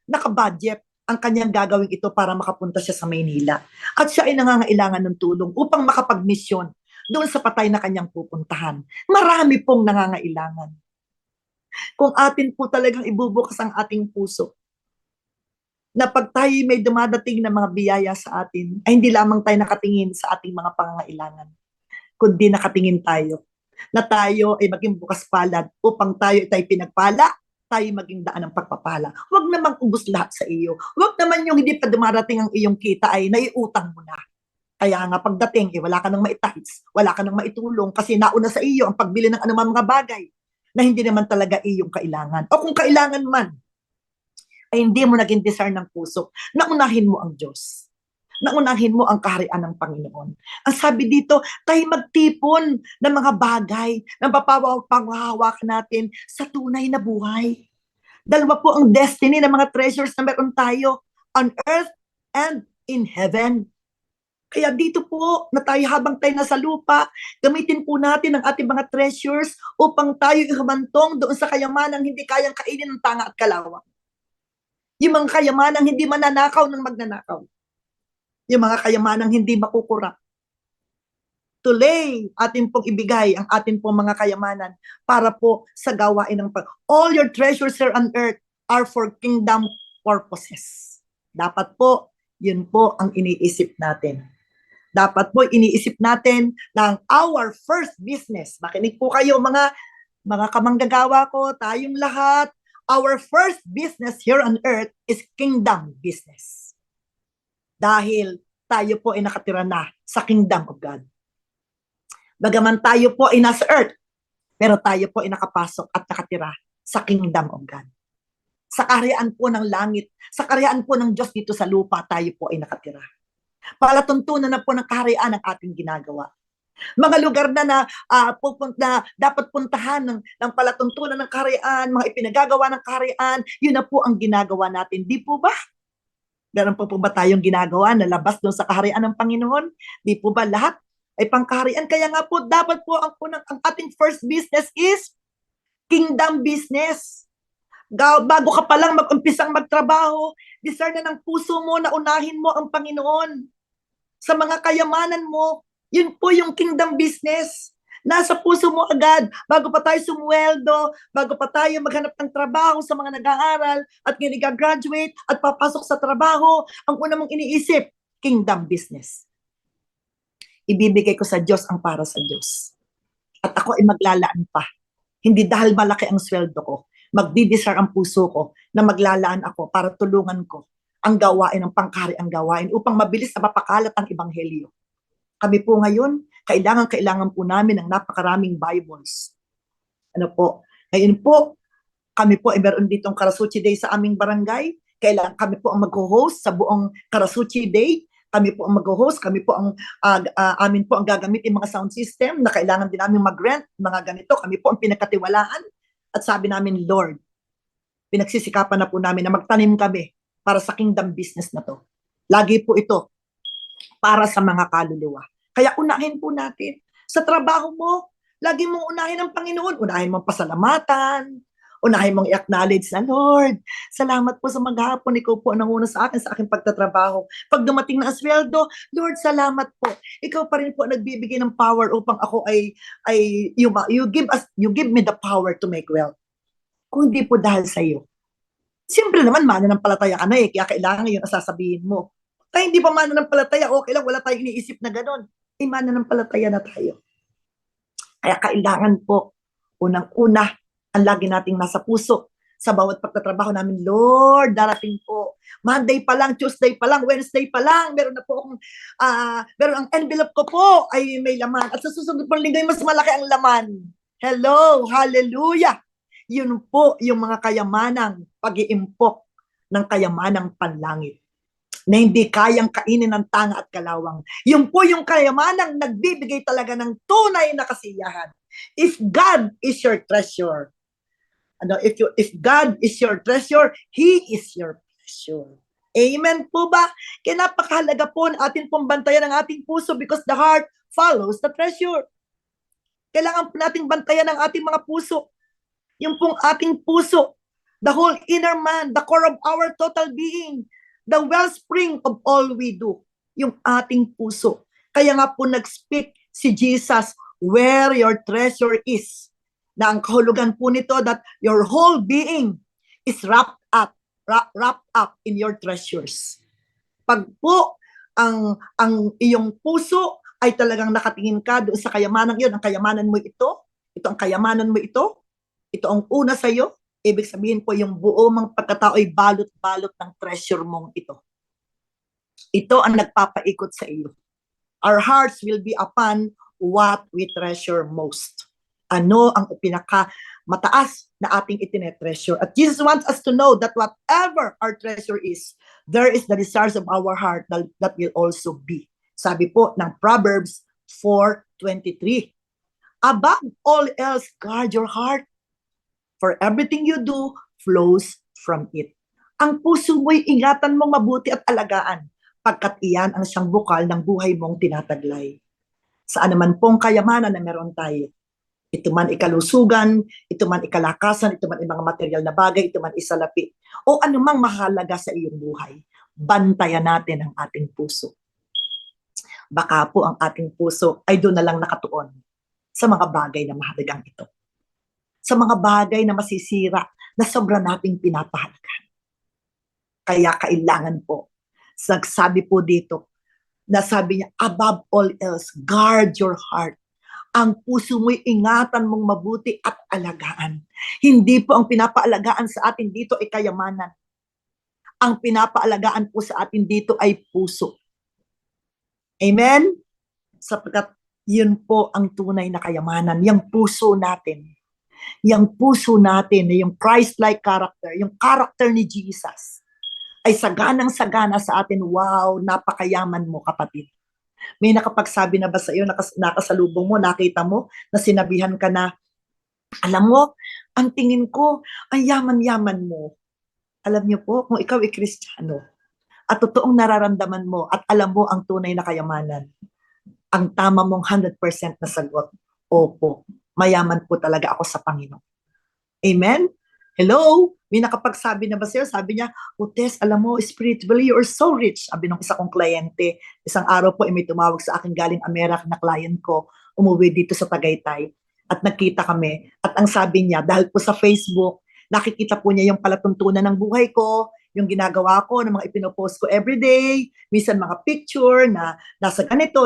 nakabudget ang kanyang gagawin ito para makapunta siya sa Maynila. At siya ay nangangailangan ng tulong upang makapag-misyon doon sa patay na kanyang pupuntahan. Marami pong nangangailangan. Kung atin po talagang ibubukas ang ating puso, na pag tayo may dumadating na mga biyaya sa atin, ay hindi lamang tayo nakatingin sa ating mga pangangailangan, kundi nakatingin tayo, na tayo ay maging bukas palad upang tayo ay pinagpala, tayo maging daan ng pagpapala. Huwag namang ubos lahat sa iyo. Huwag naman yung hindi pa dumarating ang iyong kita ay naiutang mo na. Kaya nga pagdating, wala ka nang maitahits, wala ka nang maitulong kasi nauna sa iyo ang pagbili ng anumang mga bagay na hindi naman talaga iyong kailangan. O kung kailangan man, ay hindi mo naging desire ng puso, naunahin mo ang Diyos. Naunahin mo ang kaharian ng Panginoon. Ang sabi dito, tayo magtipon ng mga bagay na panghahawakan natin sa tunay na buhay. Dalawa po ang destiny ng mga treasures na meron tayo on earth and in heaven. Kaya dito po, na tayo habang tayo nasa lupa, gamitin po natin ang ating mga treasures upang tayo ihumantong doon sa kayamanang hindi kayang kainin ng tanga at kalawang. Yung mga kayamanang hindi mananakaw ng magnanakaw. Yung mga kayamanang hindi makukura. Tuloy, atin pong ibigay ang atin pong mga kayamanan para po sa gawain ng all your treasures here on earth are for kingdom purposes. Dapat po, yun po ang iniisip natin. Dapat po iniisip natin ng our first business. Makinig po kayo mga kamanggagawa ko, tayong lahat, our first business here on earth is kingdom business. Dahil tayo po ay nakatira na sa kingdom of God. Bagaman tayo po ay nasa earth, pero tayo po ay nakapasok at nakatira sa kingdom of God. Sa kaharian po ng langit, sa kaharian po ng Diyos dito sa lupa, tayo po ay nakatira. Palatuntunan na po ng kaharian ang ating ginagawa. Mga lugar na dapat puntahan ng palatuntunan ng kaharian, mga ipinagagawa ng kaharian, yun na po ang ginagawa natin. Di po ba? Meron po ba tayong ginagawa na labas doon sa kaharian ng Panginoon? Di po ba lahat ay pangkaharian? Kaya nga po, dapat po ang ating first business is kingdom business. Bago ka pa lang mag-umpisang magtrabaho, desire na ng puso mo na unahin mo ang Panginoon. Sa mga kayamanan mo, yun po yung kingdom business. Nasa puso mo agad, bago pa tayo sumweldo, bago pa tayo maghanap ng trabaho sa mga nag-aaral, at ngayon graduate at papasok sa trabaho, ang una mong iniisip, kingdom business. Ibibigay ko sa Diyos ang para sa Diyos. At ako ay maglalaan pa. Hindi dahil malaki ang sweldo ko, magdidesire ang puso ko na maglalaan ako para tulungan ko ang gawain ng pangkahariang gawain upang mabilis na mapakalat ang ebanghelyo. Kami po ngayon, kailangan po namin ng napakaraming Bibles. Ano po? Ngayon po, kami po ay meron ditong Karasuchi Day sa aming barangay. Kami po ang mag-host sa buong Karasuchi Day. Kami po ang mag-host, kami po ang amin po ang gagamit yung mga sound system na kailangan din namin mag-rent, mga ganito. Kami po ang pinagkatiwalaan. At sabi namin, Lord, pinagsisikapan na po namin na magtanim kami para sa kingdom business na to. Lagi po ito para sa mga kaluluwa. Kaya unahin po natin. Sa trabaho mo, lagi mong unahin ang Panginoon. Unahin mong pasalamatan. Unahin mong i-acknowledge na, Lord, salamat po sa maghapon. Ikaw po ang nanguna sa akin sa aking pagtatrabaho. Pag dumating na asweldo, Lord, salamat po. Ikaw pa rin po nagbibigay ng power upang ako you give me the power to make wealth. Kung hindi po dahil sa iyo. Siyempre naman, mananampalataya ka na kaya kailangan yun ang sasabihin mo. Tayo hindi pa mananampalataya, okay lang, wala tayong iniisip na gano'n. Mananampalataya na tayo. Kaya kailangan po, unang-una, ang lagi nating nasa puso, sa bawat pagtatrabaho namin, Lord, darating po. Monday pa lang, Tuesday pa lang, Wednesday pa lang, meron na po akong, meron ang envelope ko po ay may laman. At sa susunod pang linggo, mas malaki ang laman. Hello, hallelujah. Yun po yung mga kayamanang pag-iimpok ng kayamanang panlangit na hindi kayang kainin ng tanga at kalawang. Yun po yung kayamanang nagbibigay talaga ng tunay na kasiyahan. If God is your treasure, if God is your treasure, He is your pleasure. Amen po ba? Kaya napakahalaga po na atin pong bantayan ang ating puso because the heart follows the treasure. Kailangan po nating bantayan ang ating mga puso. Yung pong ating puso, the whole inner man, the core of our total being, the wellspring of all we do, yung ating puso. Kaya nga po nag-speak si Jesus, where your treasure is. Na ang kahulugan po nito that your whole being is wrapped up in your treasures. Pag po ang iyong puso ay talagang nakatingin ka doon sa kayamanan yun, ang kayamanan mo ito ang kayamanan mo ito ang una sa iyo, ibig sabihin po yung buo mong pagkatao ay balot-balot ng treasure mong ito. Ito ang nagpapaikot sa iyo. Our hearts will be upon what we treasure most. Ano ang pinaka-mataas na ating itinetreasure. At Jesus wants us to know that whatever our treasure is, there is the desires of our heart that will also be. Sabi po ng Proverbs 4:23. Above all else, guard your heart. For everything you do flows from it. Ang puso mo'y ingatan mong mabuti at alagaan, pagkat iyan ang siyang bukal ng buhay mong tinataglay. Sa anuman pong kayamanan na meron tayo, ito man ikalusugan, ito man ikalakasan, ito man mga material na bagay, ito man isalapi, o anumang mahalaga sa iyong buhay, bantayan natin ang ating puso. Baka po ang ating puso ay doon na lang nakatuon sa mga bagay na mahalagang ito. Sa mga bagay na masisira na sobra nating pinapahalagan. Kaya kailangan po, nagsabi po dito, nasabi niya, above all else, guard your heart. Ang puso mo'y ingatan mong mabuti at alagaan. Hindi po ang pinapaalagaan sa atin dito ay kayamanan. Ang pinapaalagaan po sa atin dito ay puso. Amen? Sapagkat yun po ang tunay na kayamanan, yung puso natin. Yung puso natin, yung Christ-like character, yung character ni Jesus, ay saganang-sagana sa atin. Wow, napakayaman mo, kapatid. May nakapagsabi na ba sa iyo, nakasalubong mo, nakita mo, na sinabihan ka na, alam mo, ang tingin ko, ang yaman-yaman mo. Alam niyo po, kung ikaw ay Kristiyano, at totoong nararamdaman mo, at alam mo ang tunay na kayamanan, ang tama mong 100% na sagot, opo, mayaman po talaga ako sa Panginoon. Amen? Hello? May nakapagsabi na ba sa'yo? Sabi niya, Tess, alam mo, spiritually, you're so rich. Sabi ng isa kong kliyente, isang araw po, may tumawag sa akin galing Amerika na client ko, umuwi dito sa Tagaytay. At nagkita kami. At ang sabi niya, dahil po sa Facebook, nakikita po niya yung palatuntunan ng buhay ko, yung ginagawa ko, ng mga ipinopost ko everyday, minsan mga picture na nasa ganito,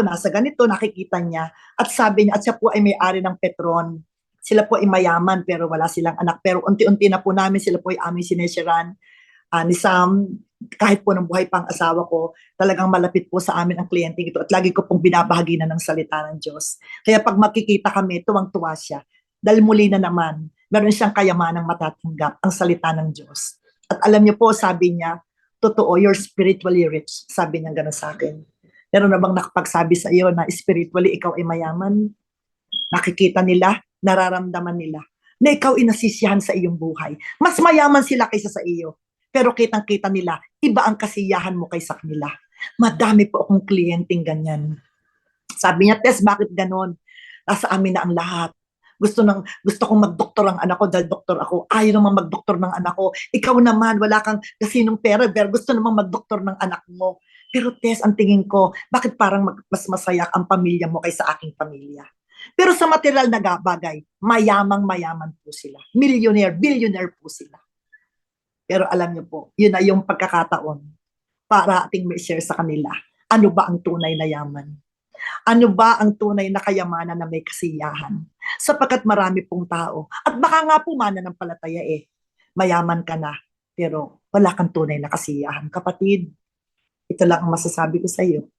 nakikita niya. At sabi niya, at siya po ay may-ari ng Petron. Sila po ay mayaman pero wala silang anak. Pero unti-unti na po namin, sila po ay aming sinesiran. Ni Sam, kahit po ng buhay pang asawa ko, talagang malapit po sa amin ang kliyente ito. At lagi ko pong binabahagi na ng salita ng Diyos. Kaya pag makikita kami, tuwang-tuwa siya. Dahil muli na naman, meron siyang kayamanang matatanggap ang salita ng Diyos. At alam niyo po, sabi niya, totoo, you're spiritually rich. Sabi niya gano'n sa akin. Meron na bang nakapagsabi sa iyo na spiritually ikaw ay mayaman? Nakikita nila, nararamdaman nila na ikaw inasisiyahan sa iyong buhay. Mas mayaman sila kaysa sa iyo. Pero kitang-kita nila, iba ang kasiyahan mo kaysa kanila. Madami po akong kliyenteng ganyan. Sabi niya, Tess, bakit ganon? Nasa amin na ang lahat. Gusto kong magdoktor ang anak ko dahil doktor ako. Ayaw naman magdoktor ng anak ko. Ikaw naman, wala kang kasinong pera, pero gusto naman magdoktor ng anak mo. Pero Tess, ang tingin ko, bakit parang mas masaya ang pamilya mo kaysa aking pamilya? Pero sa material na bagay, mayamang-mayaman po sila. Millionaire, billionaire po sila. Pero alam niyo po, yun na yung pagkakataon para ating may share sa kanila. Ano ba ang tunay na yaman? Ano ba ang tunay na kayamanan na may kasiyahan? Sapagkat marami pong tao. At baka nga po mananampalataya mayaman ka na, pero wala kang tunay na kasiyahan. Kapatid, ito lang ang masasabi ko sa iyo.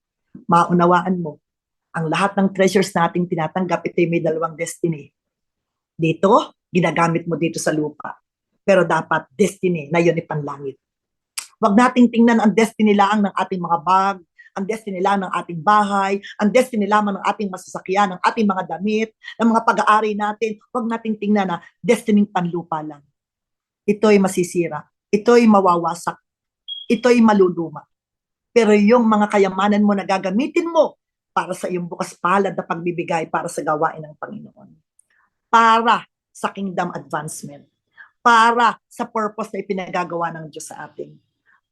Maunawaan mo, ang lahat ng treasures nating tinatanggap, ito may dalawang destiny. Dito, ginagamit mo dito sa lupa. Pero dapat destiny na yun ipanlangit. Huwag nating tingnan ang destiny lang ng ating mga bag, ang destiny lang ng ating bahay, ang destiny lamang ng ating masasakyan, ng ating mga damit, ng mga pag-aari natin. Huwag nating tingnan na destiny panlupa lang. Ito'y masisira. Ito'y mawawasak. Ito'y maluluma. Pero yung mga kayamanan mo na gagamitin mo para sa iyong bukas palad na pagbibigay para sa gawain ng Panginoon. Para sa kingdom advancement. Para sa purpose na ipinagagawa ng Diyos sa atin.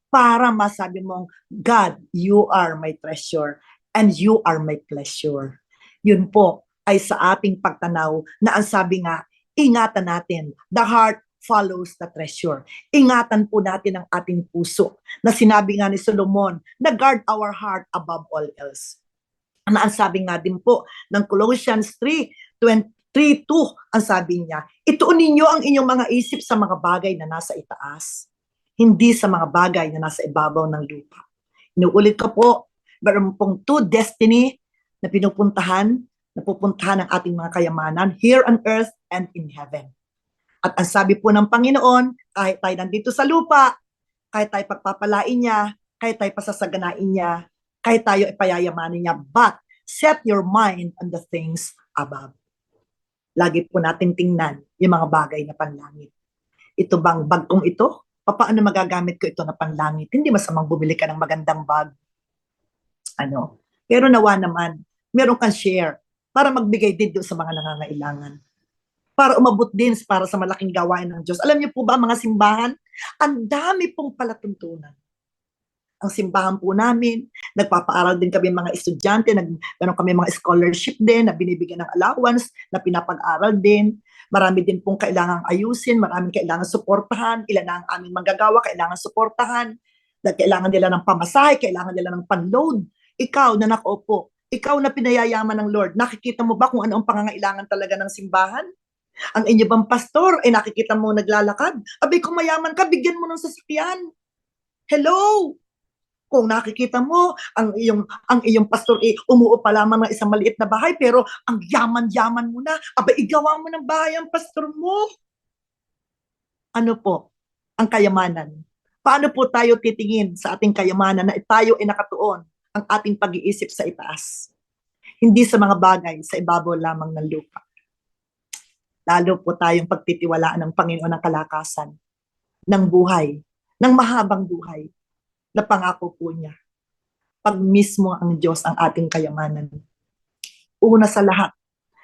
Para masabi mong, God, you are my treasure and you are my pleasure. Yun po ay sa ating pagtanaw na ang sabi nga, ingatan natin, the heart follows the treasure. Ingatan po natin ang ating puso na sinabi nga ni Solomon, na guard our heart above all else. Na ang sabi nga din po ng Colossians 3:2, ang sabi niya, ituon ninyo ang inyong mga isip sa mga bagay na nasa itaas, hindi sa mga bagay na nasa ibabaw ng lupa. Inuulit ko po, meron pong two destiny na pinupuntahan, napupuntahan ng ating mga kayamanan, here on earth and in heaven. At ang sabi po ng Panginoon, kahit tayo nandito sa lupa, kahit tayo pagpapalain niya, kahit tayo pasasaganain niya, kahit tayo ipayayamanin niya, but set your mind on the things above. Lagi po natin tingnan yung mga bagay na panlangit. Ito bang bag kong ito? Paano magagamit ko ito na panlangit? Hindi masamang bumili ka ng magandang bag. Pero nawa naman, meron kang share para magbigay din doon sa mga nangangailangan. Para umabot din para sa malaking gawain ng Diyos. Alam niyo po ba mga simbahan? Ang dami pong palatuntunan. Ang simbahan po namin, nagpapaaral din kami mga estudyante, meron kami mga scholarship din na binibigyan ng allowance, na pinapag-aral din. Marami din pong kailangang ayusin, maraming kailangan suportahan, ilan na ang aming manggagawa, kailangan suportahan, kailangan nila ng pamasahe, kailangan nila ng panload. Ikaw na nakaupo, ikaw na pinayayaman ng Lord, nakikita mo ba kung ano ang pangangailangan talaga ng simbahan? Ang inyo bang pastor ay nakikita mo naglalakad? Abay, kung mayaman ka, bigyan mo ng sasakyan. Hello! Kung nakikita mo, ang iyong pastor umuupa lamang ng isang maliit na bahay, pero ang yaman-yaman mo na, abay, igawa mo ng bahay ang pastor mo. Ano po ang kayamanan? Paano po tayo titingin sa ating kayamanan na tayo ay nakatuon ang ating pag-iisip sa itaas? Hindi sa mga bagay, sa ibabaw lamang ng lupa. Lalo po tayong pagtitiwalaan ng Panginoon ng kalakasan, ng buhay, ng mahabang buhay, na pangako po niya. Pag mismo ang Diyos ang ating kayamanan. Una sa lahat,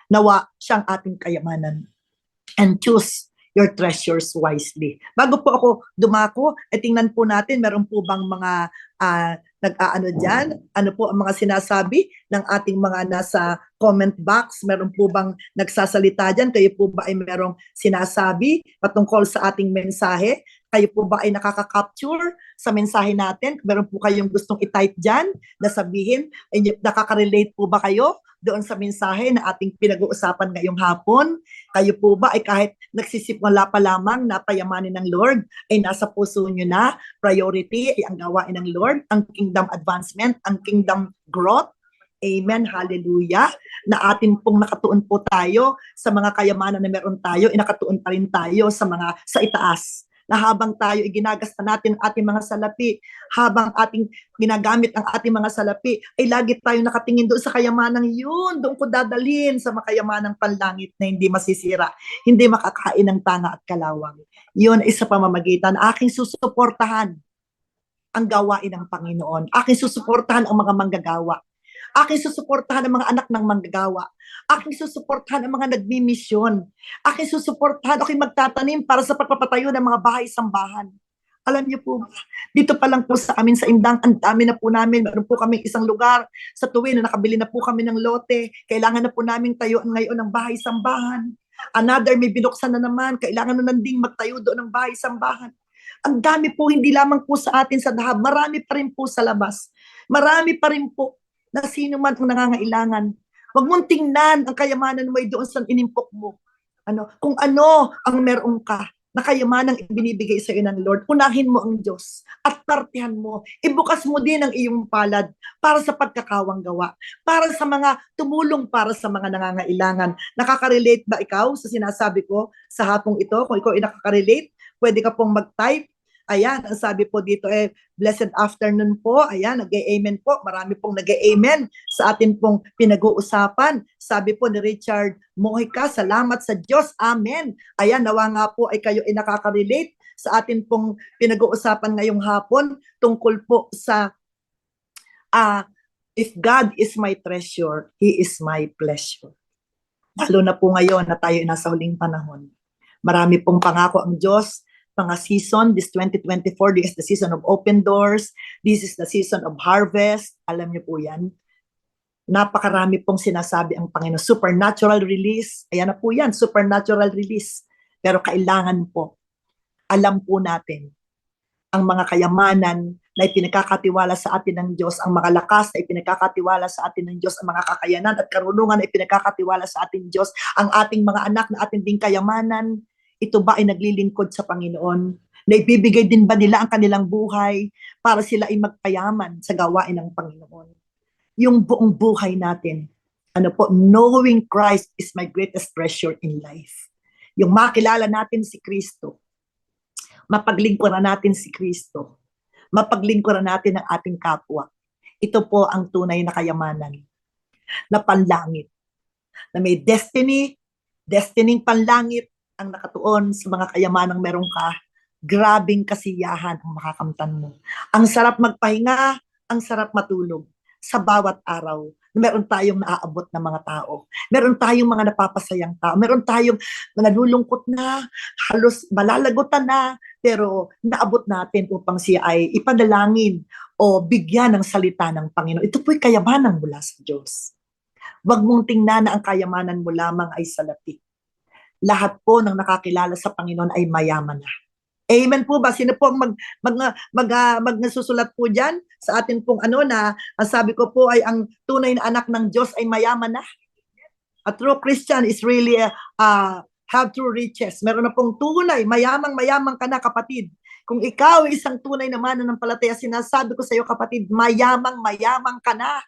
nawa siyang ating kayamanan. And choose your treasures wisely. Bago po ako dumako, tingnan po natin, meron po bang mga nag-aano dyan? Ano po ang mga sinasabi ng ating mga nasa comment box? Meron po bang nagsasalita dyan? Kayo po ba ay merong sinasabi patungkol sa ating mensahe? Kayo po ba ay nakaka-capture sa mensahe natin? Meron po kayong gustong i-type dyan na sabihin, nakaka-relate po ba kayo doon sa mensahe na ating pinag-uusapan ngayong hapon? Kayo po ba ay kahit nagsisipwala pa lamang na payamanin ng Lord, ay nasa puso nyo na priority ay ang gawain ng Lord, ang kingdom advancement, ang kingdom growth? Amen, hallelujah, na atin pong nakatuon po tayo sa mga kayamanan na meron tayo, nakatuon pa rin tayo sa itaas. Na habang tayo ginagasta natin ang ating mga salapi, habang ating ginagamit ang ating mga salapi, ay lagi tayo nakatingin doon sa kayamanang yun. Doon ko dadalhin sa makayamanang panlangit na hindi masisira, hindi makakain ng tanga at kalawang. Yun ay sa pamamagitan aking susuportahan ang gawain ng Panginoon. Aking susuportahan ang mga manggagawa. Aking susuportahan ang mga anak ng manggagawa. Aking susuportahan ang mga nagmimisyon. Aking susuportahan, aking magtatanim para sa pagpapatayo ng mga bahay-sambahan. Alam niyo po, dito pa lang po sa amin sa Indang, ang dami na po namin, meron po kaming isang lugar sa tuwi na nakabili na po kami ng lote. Kailangan na po namin tayuan ngayon ng bahay-sambahan. Another, may binuksan na naman, kailangan na nanding magtayo doon ng bahay-sambahan. Ang dami po, hindi lamang po sa atin sa Dahab, marami pa rin po sa labas. Marami pa rin po na sino man ang nangangailangan. Huwag mong tingnan ang kayamanan mo ay doon sa inimpok mo. Kung ano ang meron ka, na kayamanang ibinibigay sa iyo ng Lord, unahin mo ang Diyos at partihan mo. Ibukas mo din ang iyong palad para sa pagkakawang gawa, para sa mga tumulong para sa mga nangangailangan. Nakaka-relate ba ikaw sa sinasabi ko sa hapong ito? Kung ikaw ay nakaka-relate, pwede ka pong mag-type. Ayan, ang sabi po dito blessed afternoon po. Ayan, nag-amen po. Marami pong nag-amen sa atin pong pinag-uusapan. Sabi po ni Richard Mojica, salamat sa Diyos. Amen. Ayan, nawa nga po ay kayo ay nakaka-relate sa atin pong pinag-uusapan ngayong hapon tungkol po sa if God is my treasure, He is my pleasure. Lalo na po ngayon na tayo nasa huling panahon. Marami pong pangako ang Diyos, mga season. This 2024, this is the season of open doors. This is the season of harvest. Alam niyo po yan. Napakarami pong sinasabi ang Panginoon. Supernatural release. Ayan na po yan, supernatural release. Pero kailangan po, alam po natin, ang mga kayamanan na ipinagkakatiwala sa atin ng Diyos, ang mga lakas na ipinagkakatiwala sa atin ng Diyos, ang mga kakayanan at karunungan na ipinagkakatiwala sa atin ng Diyos, ang ating mga anak na ating ding kayamanan, ito ba ay naglilingkod sa Panginoon? Na ibibigay din ba nila ang kanilang buhay para sila ay magpayaman sa gawain ng Panginoon? Yung buong buhay natin, knowing Christ is my greatest treasure in life. Yung makilala natin si Kristo, mapaglingkuran natin si Kristo, mapaglingkuran natin ang ating kapwa. Ito po ang tunay na kayamanan na panlangit, na may destiny panlangit ang nakatuon sa mga kayamanang meron ka. Grabing kasiyahan ang makakamtan mo. Ang sarap magpahinga, ang sarap matulog sa bawat araw. Meron tayong naaabot na mga tao. Meron tayong mga napapasayang tao. Meron tayong nalulungkot na, halos malalagutan na, pero naabot natin upang siya ay ipanalangin o bigyan ng salita ng Panginoon. Ito po'y kayamanan mula sa Diyos. Huwag mong tingnan na ang kayamanan mo lamang ay salapi. Lahat po ng nakakilala sa Panginoon ay mayaman na. Amen po ba? Sino po ang magsusulat po dyan sa atin pong na ang sabi ko po ay ang tunay na anak ng Diyos ay mayaman na? A true Christian is really have true riches. Meron na pong tunay, mayamang ka na kapatid. Kung ikaw ay isang tunay na mananampalataya, sinasabi ko sa iyo kapatid, mayamang ka na.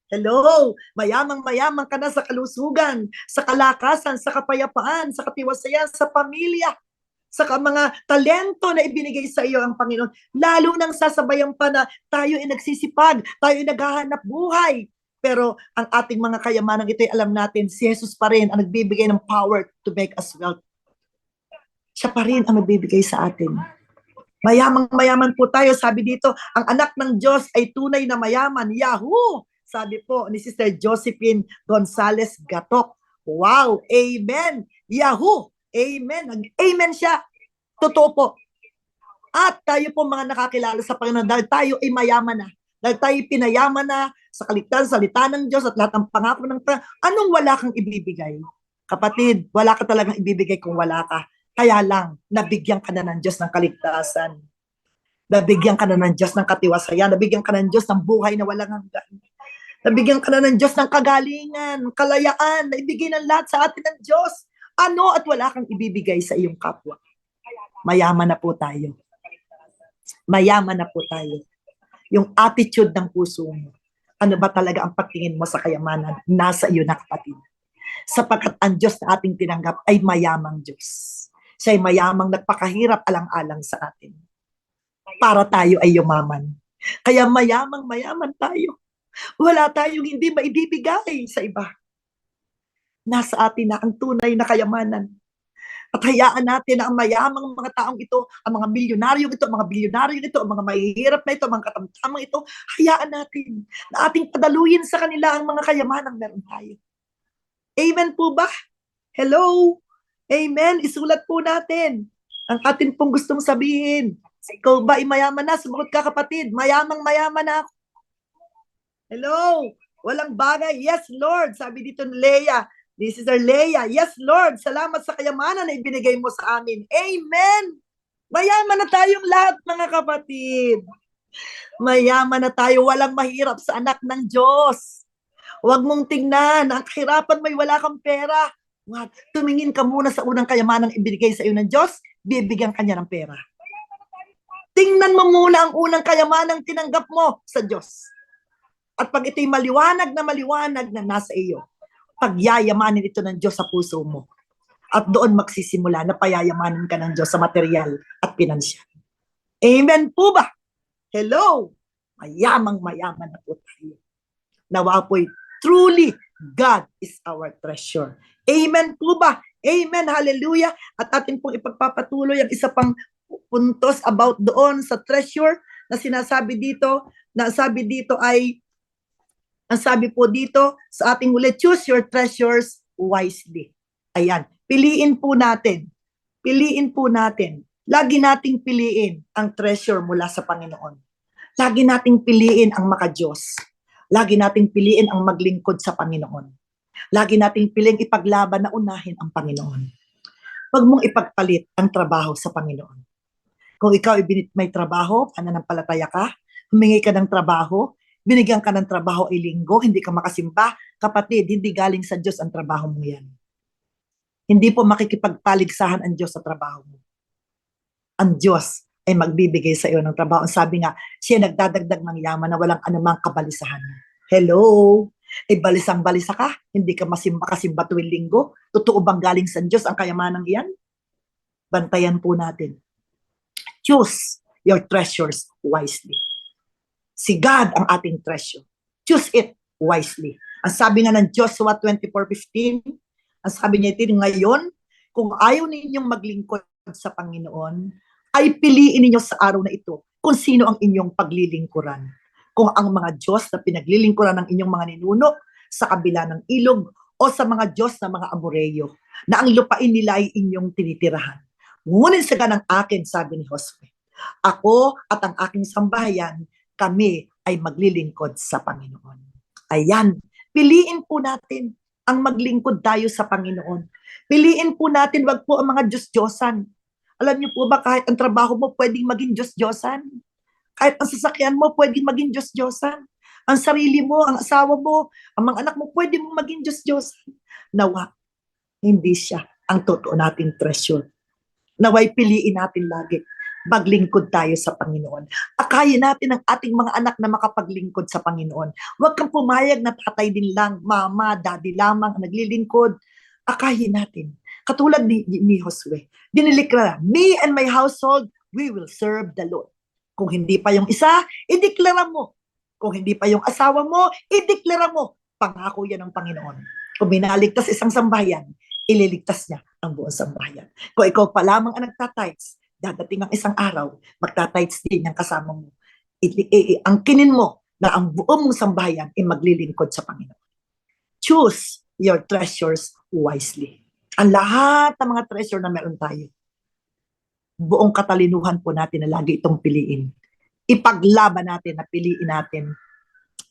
Hello, mayamang ka na sa kalusugan, sa kalakasan, sa kapayapaan, sa katiwasayan, sa pamilya, sa mga talento na ibinigay sa iyo ang Panginoon. Lalo nang sasabayan pa na tayo ay nagsisipag, tayo ay naghahanap buhay. Pero ang ating mga kayamanang ito ay alam natin, si Jesus pa rin ang nagbibigay ng power to make us wealth. Siya pa rin ang nagbibigay sa atin. Mayaman po tayo. Sabi dito, ang anak ng Diyos ay tunay na mayaman. Yahoo! Sabi po ni Sister Josephine Gonzalez Gatok. Wow! Amen! Yahoo! Amen! Amen siya! Totoo po. At tayo po mga nakakilala sa Panginoon dahil tayo ay mayaman na. Dahil tayo pinayaman na sa kaligtasan, salita ng Diyos at lahat ng pangako ng Panginoon. Anong wala kang ibibigay? Kapatid, wala ka talagang ibibigay kung wala ka. Kaya lang, nabigyan ka na ng Diyos ng kaligtasan. Nabigyan ka na ng Diyos ng katiwasayan. Nabigyan ka ng Diyos ng buhay na walang hanggan. Nabigyan ka na ng Diyos ng kagalingan, kalayaan, na ibigay ng lahat sa atin ng Diyos. Ano at wala kang ibibigay sa iyong kapwa? Mayaman na po tayo. Mayaman na po tayo. Yung attitude ng puso mo. Ano ba talaga ang pagtingin mo sa kayamanan? Nasa iyo na kapatid. Sapagkat ang Diyos na ating tinanggap ay mayamang Diyos. Siya ay mayamang nagpakahirap alang-alang sa atin. Para tayo ay yumaman. Kaya mayamang tayo. Wala tayong hindi maibibigay sa iba. Nasa atin na ang tunay na kayamanan. At hayaan natin na ang mayamang mga taong ito, ang mga milyonaryong ito, ang mga bilyonaryong ito, ang mga mahihirap na ito, ang mga katamtamang ito, hayaan natin na ating padaluyin sa kanila ang mga kayamanang meron tayo. Amen po ba? Hello? Amen? Isulat po natin ang atin pong gustong sabihin. Ikaw ba ay mayaman na? Sumagot ka kapatid, mayamang na ako. Hello? Walang bagay. Yes, Lord. Sabi dito ni Leah. This is our Leah. Yes, Lord. Salamat sa kayamanan na ibinigay mo sa amin. Amen. Mayaman na tayong lahat, mga kapatid. Mayaman na tayo. Walang mahirap sa anak ng Diyos. Huwag mong tingnan. Ang kahirapan may wala kang pera. What? Tumingin ka muna sa unang kayamanang ibigay sa iyo ng Diyos, bibigyan ka niya ng pera. Tingnan mo muna ang unang kayamanang tinanggap mo sa Diyos. At pag ito'y maliwanag na nasa iyo, pagyayamanin ito ng Diyos sa puso mo. At doon magsisimula na payayamanin ka ng Diyos sa material at pinansyal. Amen po ba? Hello! Mayamang-mayaman na po tayo. Nawa po'y truly, God is our treasure. Amen po ba? Amen, hallelujah. At atin pong ipagpapatuloy ang isa pang puntos about doon sa treasure na sinasabi dito, na sabi dito ay, ang sabi po dito sa ating huli, choose your treasures wisely. Ayan, piliin po natin. Piliin po natin. Lagi nating piliin ang treasure mula sa Panginoon. Lagi nating piliin ang maka-Diyos. Lagi nating piliin ang maglingkod sa Panginoon. Lagi nating piliin ipaglaban na unahin ang Panginoon. Huwag mong ipagpalit ang trabaho sa Panginoon. Kung ikaw may trabaho, pananampalataya ka, humingi ka ng trabaho, binigyan ka ng trabaho ay linggo, hindi ka makasimba, kapatid, hindi galing sa Diyos ang trabaho mo yan. Hindi po makikipagpaligsahan ang Diyos sa trabaho mo. Ang Diyos ay magbibigay sa iyo ng trabaho. Sabi nga, siya nagdadagdag ng yaman na walang anumang kabalisahan. Hello? Eh, balisang-balisa ka? Hindi ka kasimba tuwing linggo? Totoo bang galing sa Diyos ang kayamanang iyan? Bantayan po natin. Choose your treasures wisely. Si God ang ating treasure. Choose it wisely. Ang sabi nga ng Joshua 24:15, ang sabi niya ito, ngayon, kung ayaw ninyong maglingkod sa Panginoon, ay piliin ninyo sa araw na ito kung sino ang inyong paglilingkuran. Kung ang mga Diyos na pinaglilingkuran ng inyong mga ninuno sa kabila ng ilog o sa mga Diyos na mga Amoreyo, na ang lupain nila ay inyong tinitirahan. Ngunit sa ganang akin, sabi ni Josue, ako at ang aking sambahayan, kami ay maglilingkod sa Panginoon. Ayan, piliin po natin ang maglingkod tayo sa Panginoon. Piliin po natin, wag po ang mga Diyos-Diyosan. Alam niyo po ba, kahit ang trabaho mo pwedeng maging Diyos-Diyosan? Kahit ang sasakyan mo pwedeng maging Diyos-Diyosan? Ang sarili mo, ang asawa mo, ang mga anak mo pwedeng maging Diyos-Diyosan? Nawa, hindi siya ang totoo nating treasure. Naway piliin natin lagi, maglingkod tayo sa Panginoon. Akayin natin ang ating mga anak na makapaglingkod sa Panginoon. Huwag kang pumayag na tatay din lang, mama, daddy lamang naglilingkod. Akayin natin. Katulad ni Josue, diniliklara, me and my household, we will serve the Lord. Kung hindi pa yung isa, ideklara mo. Kung hindi pa yung asawa mo, ideklara mo. Pangako yan ng Panginoon. Kung binaligtas isang sambahayan, ililigtas niya ang buong sambahayan. Kung ikaw pa lamang ang nagtatights, dadating ang isang araw, magtatights din ang kasama mo. Angkinin mo na ang buong mong sambahayan ay maglilingkod sa Panginoon. Choose your treasures wisely. Ang lahat ng mga treasure na meron tayo, buong katalinuhan po natin na lagi itong piliin. Ipaglaban natin, na piliin natin,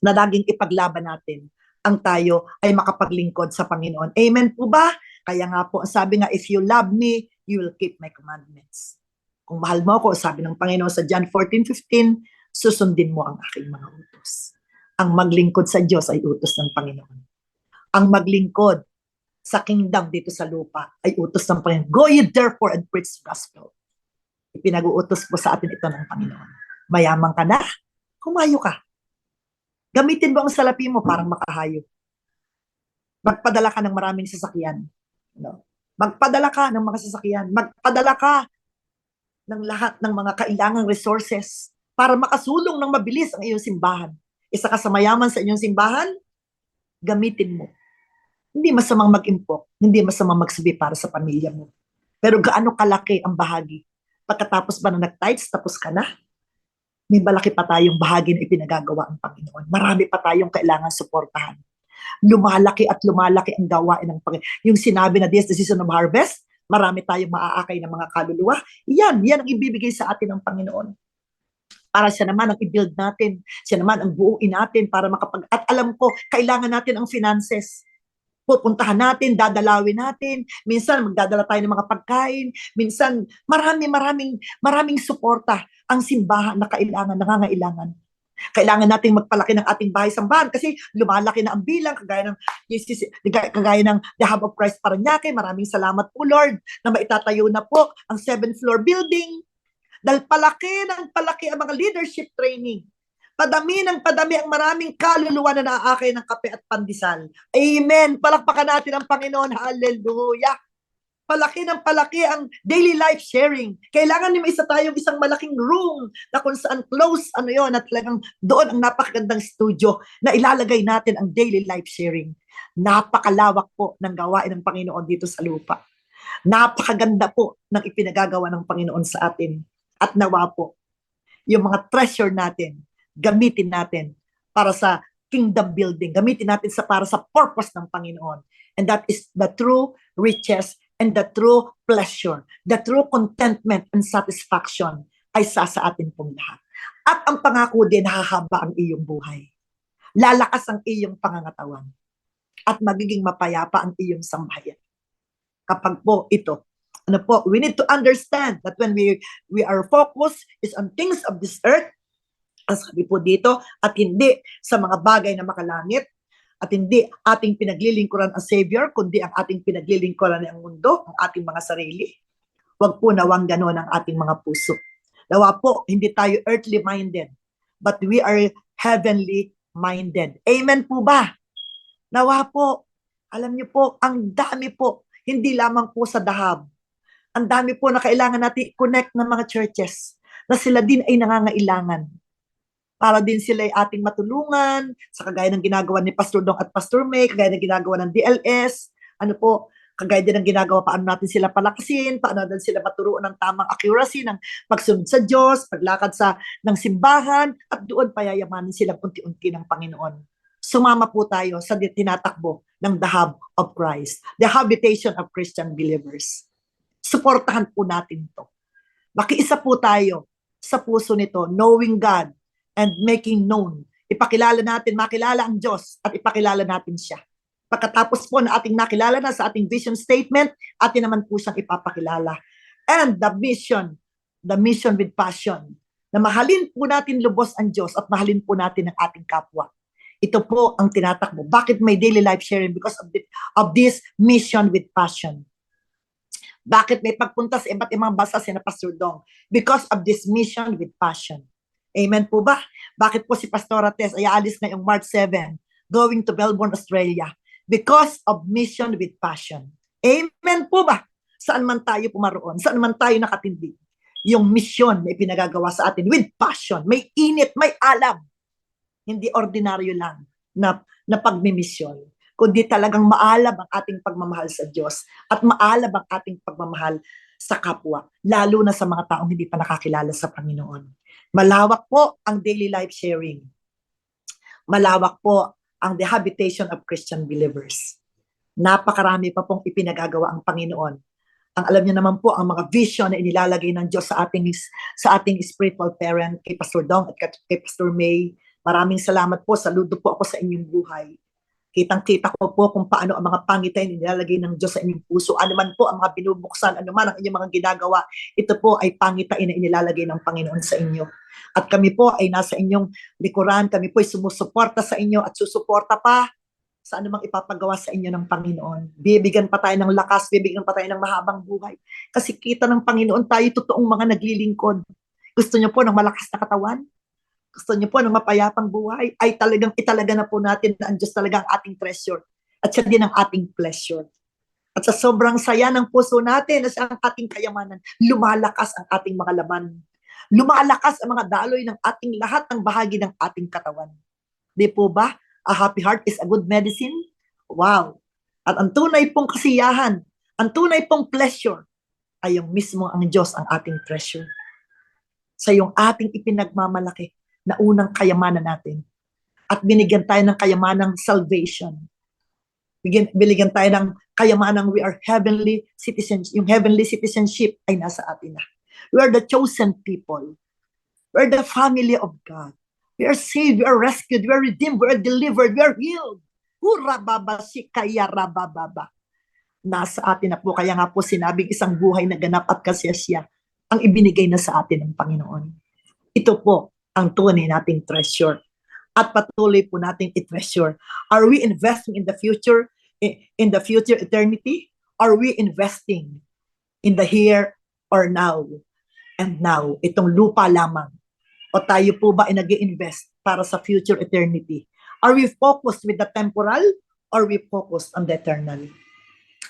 na laging ipaglaban natin ang tayo ay makapaglingkod sa Panginoon. Amen po ba? Kaya nga po, sabi nga, if you love me, you will keep my commandments. Kung mahal mo ako, sabi ng Panginoon sa John 14:15, susundin mo ang aking mga utos. Ang maglingkod sa Diyos ay utos ng Panginoon. Ang maglingkod sa kingdom dito sa lupa ay utos ng Panginoon. Go ye therefore and preach the gospel. Ipinag-uutos po sa atin ito ng Panginoon. Mayaman ka na, kumayo ka. Gamitin mo ang salapi mo parang makahayo. Magpadala ka ng maraming sasakyan. No? Magpadala ka ng mga sasakyan. Magpadala ka ng lahat ng mga kailangang resources para makasulong ng mabilis ang iyong simbahan. Isa ka sa mayaman sa inyong simbahan, gamitin mo. Hindi masamang mag-impok, hindi masamang magsabi para sa pamilya mo. Pero gaano kalaki ang bahagi? Pagkatapos ba na nag-tithes, tapos ka na? May malaki pa tayong bahagi na ipinagagawa ang Panginoon. Marami pa tayong kailangan suportahan. Lumalaki at lumalaki ang gawain ng Panginoon. Yung sinabi na this, the season of harvest, marami tayong maaakay ng mga kaluluwa. Yan ang ibibigay sa atin ng Panginoon. Para siya naman ang i-build natin. Siya naman ang buuin natin para at alam ko, kailangan natin ang finances. Pupuntahan natin, dadalawin natin, minsan magdadala tayo ng mga pagkain, minsan maraming suporta ang simbahan na nangangailangan. Kailangan nating magpalaki ng ating bahay-sambahan kasi lumalaki na ang bilang, kagaya ng The Hub of Christ Parañaque. Maraming salamat po, Lord, na maitatayo na po ang 7th floor building. Dahil palaki ng palaki ang mga leadership training. Padami ng padami ang maraming kaluluwa na naaakay ng kape at pandesal. Amen. Palakpakan natin ang Panginoon. Hallelujah. Palaki ng palaki ang daily life sharing. Kailangan may isa tayong isang malaking room na kung saan close, at talagang doon ang napakagandang studio na ilalagay natin ang daily life sharing. Napakalawak po ng gawain ng Panginoon dito sa lupa. Napakaganda po ng ipinagagawa ng Panginoon sa atin. At nawa po, yung mga treasure natin, gamitin natin para sa kingdom building. Gamitin natin para sa purpose ng Panginoon. And that is the true riches and the true pleasure, the true contentment and satisfaction ay sa atin pong lahat. At ang pangako din, hahaba ang iyong buhay. Lalakas ang iyong pangangatawan. At magiging mapayapa ang iyong sambahayan. Kapag po ito, we need to understand that when we are focused is on things of this earth, as sabi po dito, at hindi sa mga bagay na makalangit, at hindi ating pinaglilingkuran ang Savior, kundi ang ating pinaglilingkuran ang mundo, ang ating mga sarili. Huwag po nawang ganon ang ating mga puso. Nawa po, hindi tayo earthly minded, but we are heavenly minded. Amen po ba? Nawa po, alam niyo po, ang dami po, hindi lamang po sa dahab. Ang dami po na kailangan natin connect ng mga churches na sila din ay nangangailangan. Para din sila ay ating matulungan, sa kagaya ng ginagawa ni Pastor Dong at Pastor May, kagaya ng ginagawa ng DLS, kagaya din ng ginagawa, paano natin sila palakasin, paano natin sila maturuan ng tamang accuracy, ng pagsunod sa Diyos, paglakad ng simbahan, at doon payayamanin sila unti-unti ng Panginoon. Sumama po tayo sa tinatakbo ng The Hub of Christ, the habitation of Christian believers. Suportahan po natin ito. Makiisa po tayo sa puso nito, knowing God, and making known. Ipakilala natin, makilala ang Diyos at ipakilala natin siya. Pagkatapos po na ating nakilala na sa ating vision statement, atin naman po siyang ipapakilala. And the mission with passion, na mahalin po natin lubos ang Diyos at mahalin po natin ang ating kapwa. Ito po ang tinatakbo. Bakit may daily life sharing? Because of this mission with passion. Bakit may pagpunta sa iba't ibang bansa si Pastor Dong? Because of this mission with passion. Amen po ba? Bakit po si Pastora Tess ay aalis ngayong March 7, going to Melbourne, Australia? Because of mission with passion. Amen po ba? Saan man tayo pumaroon, saan man tayo nakatindig, yung mission na ipinagagawa sa atin with passion, may init, may alam. Hindi ordinaryo lang na pagmimisyon, kundi talagang maalab ang ating pagmamahal sa Diyos at maalab ang ating pagmamahal sa kapwa, lalo na sa mga taong hindi pa nakakilala sa Panginoon. Malawak po ang daily life sharing. Malawak po ang the habitation of Christian believers. Napakarami pa pong ipinagagawa ang Panginoon. Ang alam niyo naman po, ang mga vision na inilalagay ng Diyos sa ating spiritual parent, kay Pastor Dong at kay Pastor May. Maraming salamat po. Saludo po ako sa inyong buhay. Kitang-kita ko po kung paano ang mga pangitain nilalagay ng Diyos sa inyong puso. Ano man po ang mga binubuksan, ano man ang inyong mga ginagawa, ito po ay pangitain na inilalagay ng Panginoon sa inyo. At kami po ay nasa inyong likuran, kami po ay sumusuporta sa inyo at susuporta pa sa anumang ipapagawa sa inyo ng Panginoon. Bibigyan pa tayo ng lakas, bibigyan pa tayo ng mahabang buhay. Kasi kita ng Panginoon tayo totoong mga naglilingkod. Gusto niyo po ng malakas na katawan? Gusto niyo po ng mapayapang buhay? Ay talagang italaga na po natin na ang Diyos talaga ang ating treasure. At siya din ang ating pleasure. At sa sobrang saya ng puso natin na siya ang ating kayamanan, lumalakas ang ating mga laman. Lumalakas ang mga daloy ng ating lahat ng bahagi ng ating katawan. Di po ba? A happy heart is a good medicine? Wow! At ang tunay pong kasiyahan, ang tunay pong pleasure, ay yung mismo ang Diyos ang ating treasure. Sa yung ating ipinagmamalaki na unang kayamanan natin. At binigyan tayo ng kayamanang salvation. Binigyan tayo ng kayamanang we are heavenly citizens. Yung heavenly citizenship ay nasa atin na. We are the chosen people. We are the family of God. We are saved, we are rescued, we are redeemed, we are delivered, we are healed. Hurababa sikaya rabababa. Nasa atin na po, kaya nga po sinabing isang buhay na ganap at kasiyasya ang ibinigay na sa atin ng Panginoon. Ito po ang tunay nating treasure. At patuloy po nating i-treasure. Are we investing in the future, in the future eternity? Are we investing in the here or now? And now, itong lupa lamang. O tayo po ba ay nag-i-invest para sa future eternity? Are we focused with the temporal or we focused on the eternal?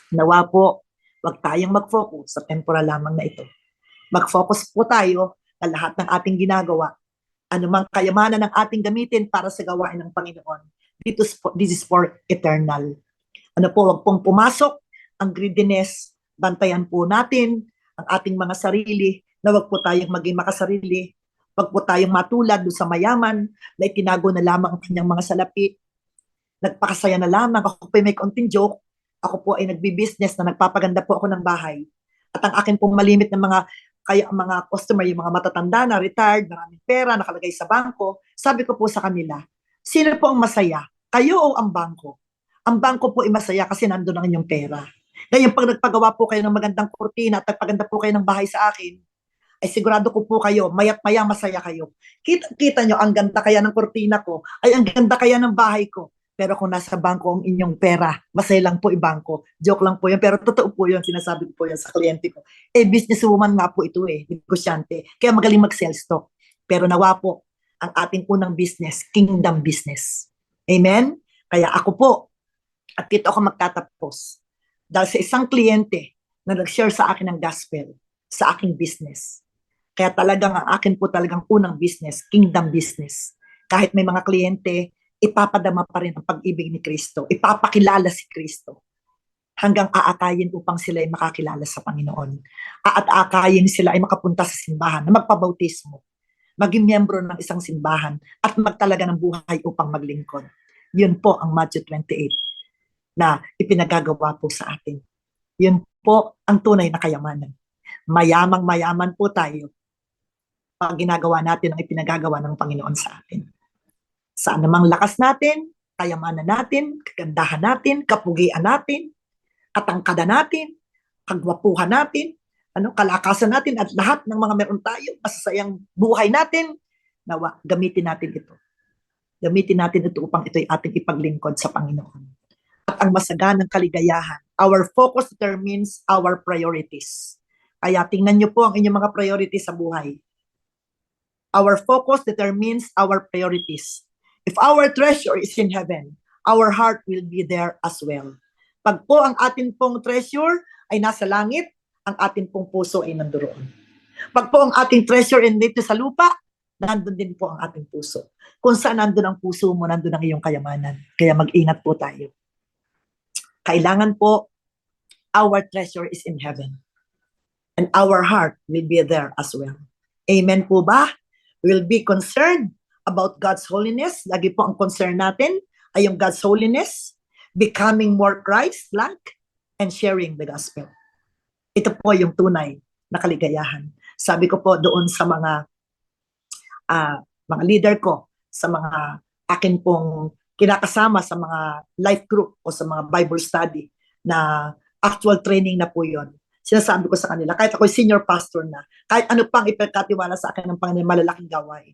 Nawa po, wag tayong mag-focus sa temporal lamang na ito. Mag-focus po tayo na lahat ng ating ginagawa, anumang kayamanan ng ating gamitin para sa gawain ng Panginoon. This is for eternal. Ano po, wag pong pumasok ang greediness, bantayan po natin ang ating mga sarili, na wag po tayong maging makasarili, wag po tayong matulad doon sa mayaman na itinago na lamang ang kanyang mga salapi, nagpakasaya na lamang. Ako po may konting joke, ako po ay nagbi-business na nagpapaganda po ako ng bahay. At ang akin pong malimit ng mga customer, yung mga matatanda na, retired, maraming pera, nakalagay sa bangko, sabi ko po sa kanila, sino po ang masaya? Kayo o ang bangko? Ang bangko po ay masaya kasi nandun ang inyong pera. Ngayon, pag nagpagawa po kayo ng magandang kurtina at nagpaganda po kayo ng bahay sa akin, ay sigurado ko po kayo, maya't maya masaya kayo. Kita nyo, ang ganda kaya ng kurtina ko, ay ang ganda kaya ng bahay ko. Pero kung nasa bangko ang inyong pera, masaya lang po ibangko. Joke lang po yun, pero totoo po yun, sinasabi ko po yan sa kliyente ko. Businesswoman nga po ito negosyante. Kaya magaling mag-sales to. Pero nawa po, ang ating unang business, kingdom business. Amen? Kaya ako po, at dito ako magtatapos. Dahil sa isang kliyente na nag-share sa akin ng gospel, sa aking business. Kaya talagang ang akin po talagang unang business, kingdom business. Kahit may mga kliyente, ipapadama pa rin ang pag-ibig ni Kristo. Ipapakilala si Kristo. Hanggang aakayin upang sila ay makakilala sa Panginoon. At aakayin sila ay makapunta sa simbahan na magpabautismo. Maging miyembro ng isang simbahan at magtalaga ng buhay upang maglingkod. Yun po ang Matthew 28 na ipinagagawa po sa atin. Yun po ang tunay na kayamanan. Mayamang-mayaman po tayo pag ginagawa natin ang ipinagagawa ng Panginoon sa atin. Sa anumang lakas natin, kayamanan natin, kagandahan natin, kapugian natin, katangkada natin, kagwapuhan natin, kalakasan natin, at lahat ng mga meron tayo, masasayang buhay natin, nawa, gamitin natin ito. Gamitin natin ito upang ito'y ating ipaglingkod sa Panginoon. At ang masaganang kaligayahan, our focus determines our priorities. Kaya tingnan niyo po ang inyong mga priorities sa buhay. Our focus determines our priorities. If our treasure is in heaven, our heart will be there as well. Pag po ang atin pong treasure ay nasa langit, ang atin pong puso ay nandoon. Pag po ang ating treasure ay dito sa lupa, nandun din po ang ating puso. Kung saan nandun ang puso mo, nandun ang iyong kayamanan. Kaya mag-ingat po tayo. Kailangan po, our treasure is in heaven. And our heart will be there as well. Amen po ba? We'll be concerned about God's holiness. Lagi po ang concern natin ay yung God's holiness, becoming more Christ-like, and sharing the gospel. Ito po yung tunay na kaligayahan. Sabi ko po doon sa mga leader ko, sa mga akin pong kinakasama sa mga life group o sa mga Bible study na actual training na po yon. Sinasabi ko sa kanila, kahit ako'y senior pastor na, kahit ano pang ipagkatiwala sa akin ng Panginoon, malalaking gawain,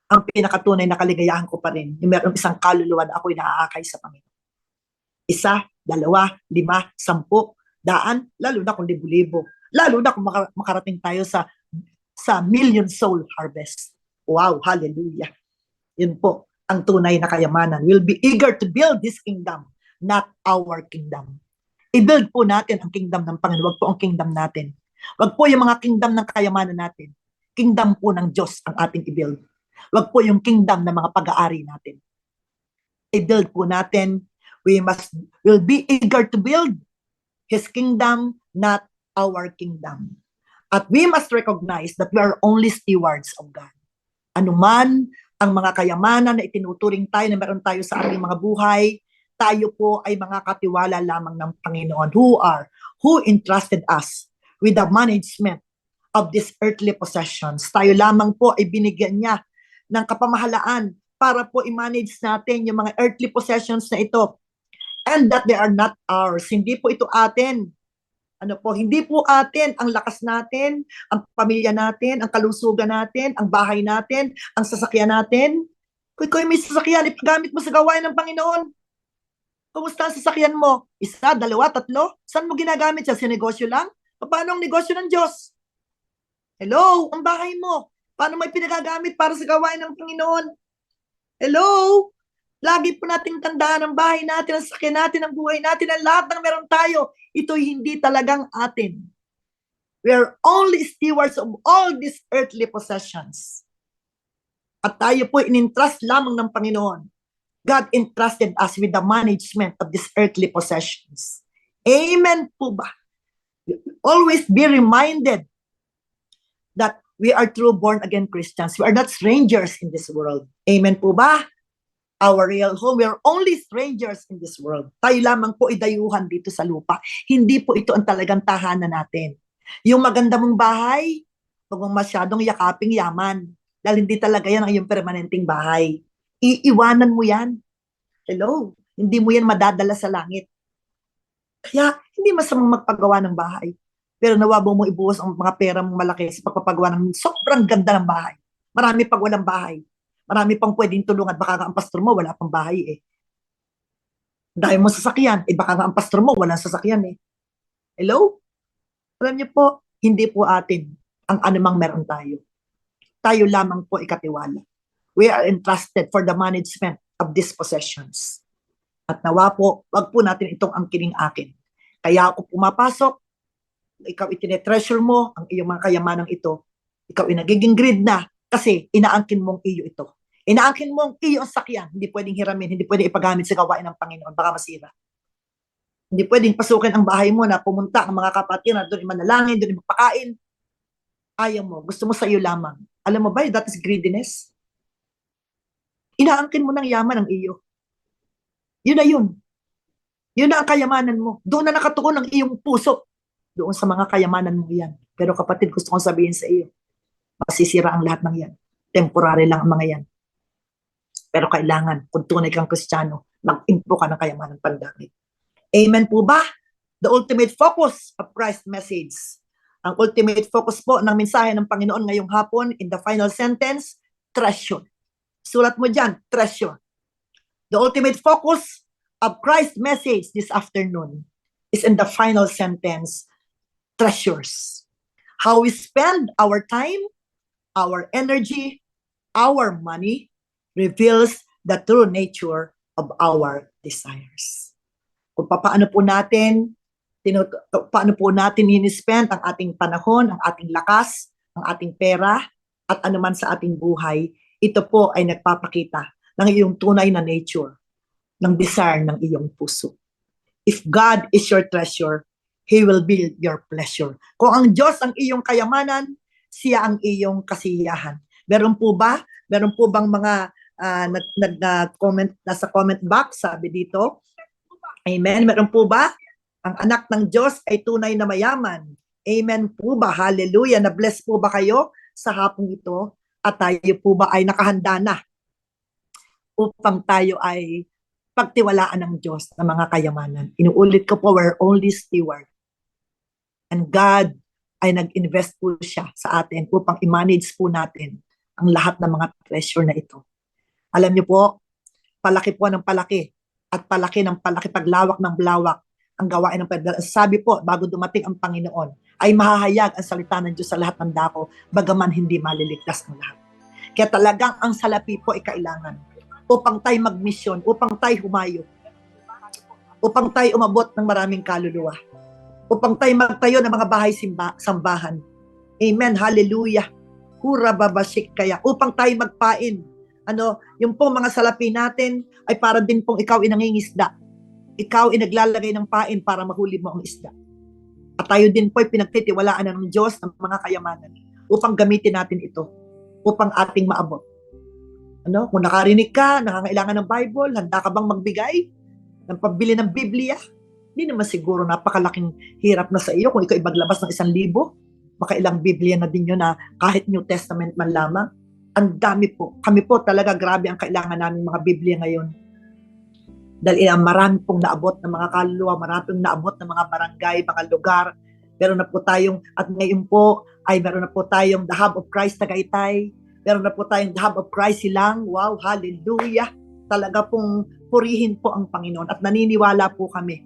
ang pinakatunay na kaligayahan ko pa rin, yung meron isang kaluluwa na ako'y naaakay sa Panginoon. 1, 2, 5, 10, 100, lalo na kung libo-libo. Lalo na kung makarating tayo sa million soul harvest. Wow, hallelujah. Yun po, ang tunay na kayamanan. We'll be eager to build this kingdom, not our kingdom. I-build po natin ang kingdom ng Panginoon. Wag po ang kingdom natin. Wag po yung mga kingdom ng kayamanan natin. Kingdom po ng Diyos ang ating i-build. Wag po yung kingdom ng mga pag-aari natin. I-build po natin. We'll be eager to build His kingdom, not our kingdom. At we must recognize that we are only stewards of God. Anuman ang mga kayamanan na itinuturing tayo na meron tayo sa ating mga buhay, tayo po ay mga katiwala lamang ng Panginoon who entrusted us with the management of these earthly possessions. Tayo lamang po ay binigyan niya ng kapamahalaan para po i-manage natin yung mga earthly possessions na ito. And that they are not ours. Hindi po ito atin. Ano po, hindi po atin ang lakas natin, ang pamilya natin, ang kalusugan natin, ang bahay natin, ang sasakyan natin. Kung ikaw may sasakyan, ipagamit mo sa gawain ng Panginoon. Kumusta ang sasakyan mo? Isa, dalawa, tatlo? Saan mo ginagamit siya? Sa negosyo lang? Paano ang negosyo ng Diyos? Hello, ang bahay mo. Paano may pinagagamit para sa gawain ng Panginoon? Hello? Lagi po nating tandaan ang bahay natin, ang sakyan natin, ang buhay natin, ang lahat ng meron tayo. Ito'y hindi talagang atin. We are only stewards of all these earthly possessions. At tayo po in-entrust lamang ng Panginoon. God entrusted us with the management of these earthly possessions. Amen po ba? Always be reminded that we are true born-again Christians. We are not strangers in this world. Amen po ba? Our real home. We are only strangers in this world. Tayo lamang po idayuhan dito sa lupa. Hindi po ito ang talagang tahanan natin. Yung maganda mong bahay, huwag mong masyadong yakaping yaman. Dahil hindi talaga yan ang iyong permanenteng bahay. Iiwanan mo yan. Hello? Hindi mo yan madadala sa langit. Kaya, hindi masamang magpagawa ng bahay. Pero nawabo mo ibuwas ang mga pera mong malaki sa pagpapagawa ng sobrang ganda ng bahay. Marami pag walang bahay. Marami pang pwedeng tulungan. Baka nga ang pastor mo, wala pang bahay eh. Dahil mo sasakyan, baka nga ang pastor mo, walang sasakyan eh. Hello? Alam niyo po, hindi po atin ang anumang meron tayo. Tayo lamang po ikatiwala. We are entrusted for the management of these possessions. At nawa po, wag po natin itong angkining akin. Kaya ako pumapasok, ikaw itinetreasure mo ang iyong mga kayamanang ito. Ikaw nagiging greed na kasi inaangkin mong iyo ito. Inaangkin mong iyo ang sakyan. Hindi pwedeng hiramin, hindi pwedeng ipagamit sa gawain ng Panginoon. Baka masira. Hindi pwedeng pasukin ang bahay mo na pumunta ang mga kapatid na doon manalangin, doon magpakain. Ayaw mo. Gusto mo sa iyo lamang. Alam mo ba, that is greediness. Inaangkin mo ng yaman ang iyo. Yun na yun. Yun na ang kayamanan mo. Doon na nakatuon ang iyong puso. Doon sa mga kayamanan mo yan. Pero kapatid, gusto kong sabihin sa iyo, masisira ang lahat ng yan. Temporary lang ang mga yan. Pero kailangan, kung tunay kang Kristiyano, mag-impo ka ng kayamanan pandamit. Amen po ba? The ultimate focus of Christ's message. Ang ultimate focus po ng mensahe ng Panginoon ngayong hapon in the final sentence, treasure. Sulat mo dyan, treasure. The ultimate focus of Christ's message this afternoon is in the final sentence, treasures. How we spend our time, our energy, our money reveals the true nature of our desires. Kung paano po natin in-spend ang ating panahon, ang ating lakas, ang ating pera, at anuman sa ating buhay, ito po ay nagpapakita ng iyong tunay na nature, ng desire ng iyong puso. If God is your treasure, He will be your pleasure. Kung ang Diyos ang iyong kayamanan, siya ang iyong kasiyahan. Meron po ba? Meron po bang mga nag-comment nasa comment box? Sabi dito, Amen. Meron po ba? Ang anak ng Diyos ay tunay na mayaman. Amen po ba? Hallelujah. Na-bless po ba kayo sa hapong ito? At tayo po ba ay nakahanda na upang tayo ay pagtiwalaan ng Diyos ng mga kayamanan? Inuulit ko po, we're only steward. And God ay nag-invest po siya sa atin upang i-manage po natin ang lahat ng mga treasure na ito. Alam niyo po, palaki po ng palaki at palaki ng palaki, paglawak ng blawak ang gawain ng Panginoon. Sabi po, bago dumating ang Panginoon, ay mahahayag ang salita ng Diyos sa lahat ng dako, bagaman hindi maliligtas ng lahat. Kaya talagang ang salapi po ay kailangan upang tayo magmisyon, upang tayo humayo, upang tayo umabot ng maraming kaluluwa, upang tayo magtayo ng mga bahay sambahan. Amen, hallelujah. Hura babasik kaya, upang tayo magpain. Yung pong mga salapi natin ay para din pong ikaw inangingisda. Ikaw inaglalagay ng pain para mahuli mo ang isda. At tayo din po ay pinagtitiwalaan ng Diyos ng mga kayamanan upang gamitin natin ito, upang ating maabot. Kung nakarinig ka, nangangailangan ng Bible, handa ka bang magbigay ng pambili ng Biblia? Hindi naman siguro napakalaking hirap na sa iyo kung ikaw ibaglabas ng 1,000. Makailang Biblia na din yun na kahit New Testament man lamang. Ang dami po. Kami po talaga grabe ang kailangan namin mga Biblia ngayon. Dahil marami pong naabot ng mga kaluluwa, marami pong naabot ng mga barangay, mga lugar, Meron na po tayong, at ngayon po, ay meron na po tayong The Hub of Christ Tagaytay. Meron na po tayong The Hub of Christ Silang. Wow, hallelujah. Talaga pong purihin po ang Panginoon. At naniniwala po kami.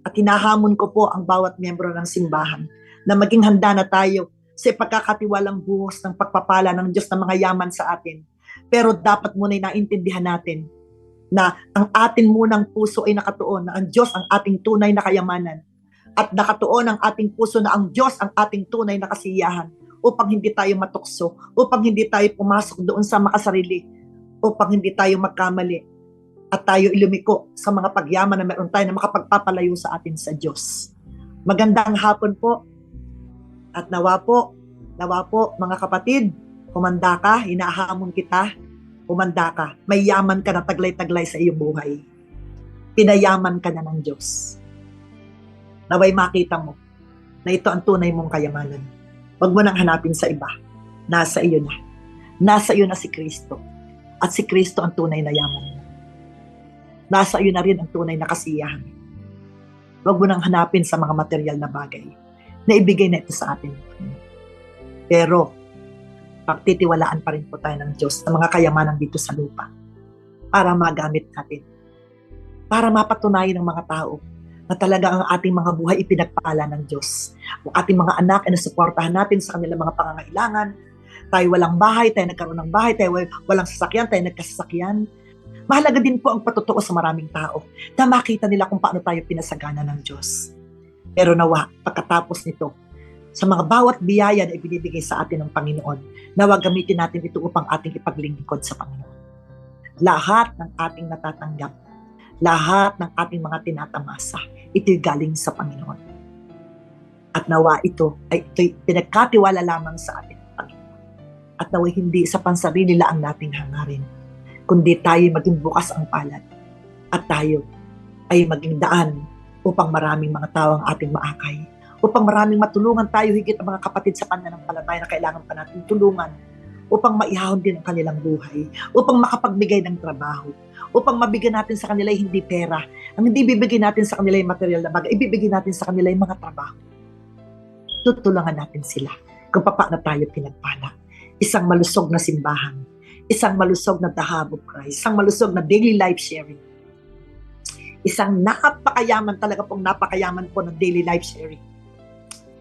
At hinahamon ko po ang bawat miyembro ng simbahan na maging handa na tayo sa pagkakatiwalang buhos ng pagpapala ng Diyos na mga yaman sa atin. Pero dapat muna naintindihan natin na ang atin munang puso ay nakatuon na ang Diyos ang ating tunay na kayamanan at nakatuon ang ating puso na ang Diyos ang ating tunay na kasiyahan upang hindi tayo matukso, upang hindi tayo pumasok doon sa makasarili, upang hindi tayo magkamali at tayo ilumiko sa mga pagyaman na meron tayo na makapagpapalayo sa atin sa Diyos. Magandang hapon po at nawa po mga kapatid, humanda ka, hinahamon kita, humanda ka, may yaman ka na taglay-taglay sa iyong buhay. Pinayaman ka na ng Diyos. Naway makita mo na ito ang tunay mong kayamanan. Huwag mo nang hanapin sa iba. Nasa iyo na. Nasa iyo na si Kristo. At si Kristo ang tunay na yaman mo. Nasa iyo na rin ang tunay na kasiyahan. Huwag mo nang hanapin sa mga material na bagay na ibigay na ito sa atin. Pero, pagtitiwalaan pa rin po tayo ng Diyos ng mga kayamanan dito sa lupa para magamit natin. Para mapatunayan ng mga tao na talaga ang ating mga buhay ipinagpala ng Diyos. Ang ating mga anak ay nasuportahan natin sa kanilang mga pangangailangan. Tayo walang bahay, tayo nagkaroon ng bahay, tayo walang sasakyan, tayo nagkasasakyan. Mahalaga din po ang patutuo sa maraming tao na makita nila kung paano tayo pinasagana ng Diyos. Pero nawa, pagkatapos nito, sa mga bawat biyaya na ibinibigay sa atin ng Panginoon, nawa gamitin natin ito upang ating ipaglingkod sa Panginoon. Lahat ng ating natatanggap, lahat ng ating mga tinatamasa, ito'y galing sa Panginoon. At nawa ito'y pinagkatiwala lamang sa ating Panginoon. At nawa hindi sa pansarili lang nating hangarin, kundi tayo maging bukas ang palad at tayo ay maging daan upang maraming mga tao ang ating maakay, upang maraming matulungan tayo higit ang mga kapatid sa pananampalataya na kailangan pa natin tulungan, upang maihahon din ang kanilang buhay, upang makapagbigay ng trabaho, upang mabigyan natin sa kanila hindi pera. Ang hindi bibigyan natin sa kanila yung material na bagay, ibibigay natin sa kanila yung mga trabaho. Tutulungan natin sila kung paano tayo pinagpala. Isang malusog na simbahan, isang malusog na The Hub of Christ, isang malusog na daily life sharing. Isang napakayaman, talaga pong napakayaman po ng daily life sharing.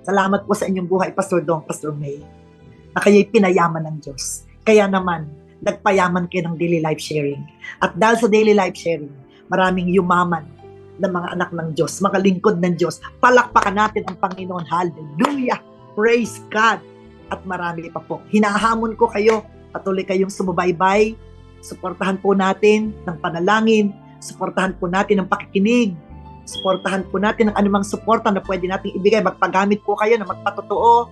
Salamat po sa inyong buhay, Pastor Dong, Pastor May, na kayo'y pinayaman ng Diyos. Kaya naman, nagpayaman kayo ng daily life sharing. At dahil sa daily life sharing, maraming yumaman ng mga anak ng Diyos, mga lingkod ng Diyos. Palakpakan natin ang Panginoon. Hallelujah! Praise God! At marami pa po. Hinahamon ko kayo, patuloy kayong sumubaybay. Suportahan po natin ng panalangin. Suportahan po natin ng pakikinig. Suportahan po natin ang anumang suporta na pwede nating ibigay. Magpagamit po kayo na magpatotoo.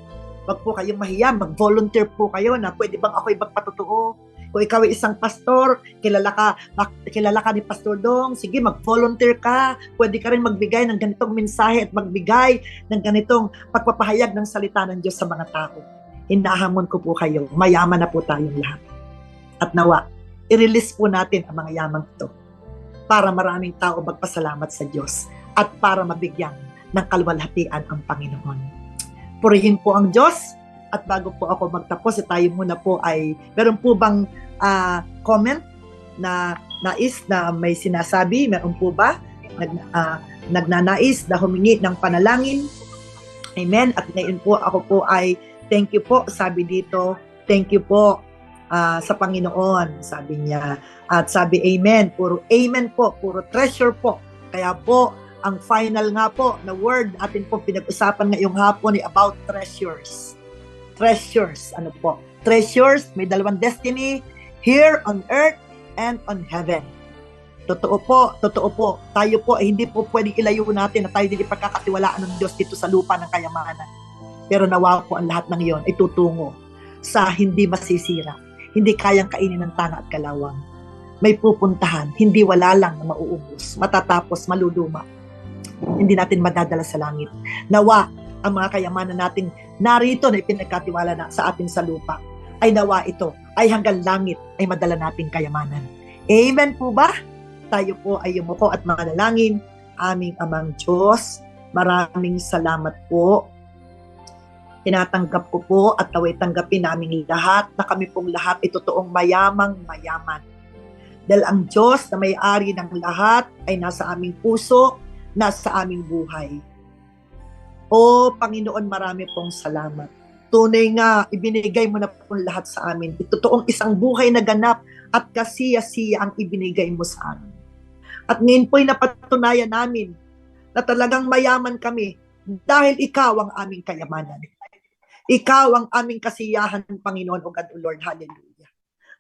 Wag po kayong mahiya. Mag-volunteer po kayo na pwede bang ako'y magpatotoo. Kung ikaw ay isang pastor, kilala ka ni Pastor Dong, sige, mag-volunteer ka. Pwede ka rin magbigay ng ganitong mensahe at magbigay ng ganitong pagpapahayag ng salita ng Diyos sa mga tao. Hinahamon ko po kayo. Mayaman na po tayong lahat. At nawa, i-release po natin ang mga yamang ito para maraming tao magpasalamat sa Diyos at para mabigyan ng kalwalhatian ang Panginoon. Purihin po ang Diyos. At bago po ako magtapos, tayo muna po ay, meron po bang comment na nais na may sinasabi? Meron po ba? Nagnanais na humingi ng panalangin? Amen. At ngayon po ako po ay, thank you po, sabi dito, thank you po sa Panginoon, sabi niya. At sabi amen, puro amen po, puro treasure po. Kaya po, ang final nga po na word atin po pinag-usapan ngayong hapon ay about treasures. Treasures, ano po? Treasures, may dalawang destiny, here on earth and on heaven. Totoo po. Tayo po ay hindi po pwedeng ilayo natin na tayo din ipagkakatiwalaan ng Diyos dito sa lupa ng kayamanan. Pero nawa po ang lahat ng iyon ay tutungo sa hindi masisira, hindi kayang kainin ng tanga at kalawang. May pupuntahan, hindi wala lang na mauubos, matatapos, maluluma. Hindi natin madadala sa langit. Nawa ang mga kayamanan nating narito na ipinagkatiwala na sa atin sa lupa, ay nawa ito ay hanggang langit ay madala nating kayamanan. Amen po ba? Tayo po ay yumuko at manalangin. Aming Amang Diyos, maraming salamat po Tinatanggap ko po at naway tanggapin namin lahat na kami pong lahat ay totoong mayamang mayaman. Dahil ang Diyos na may-ari ng lahat ay nasa aming puso, nasa aming buhay. O Panginoon, marami pong salamat. Tunay nga, ibinigay mo na po lahat sa amin. Totoong isang buhay na ganap at kasiya-siya ang ibinigay mo sa amin. At ngayon po'y napatunayan namin na talagang mayaman kami dahil ikaw ang aming kayamanan. Ikaw ang aming kasiyahan, Panginoon o God, o Lord. Hallelujah.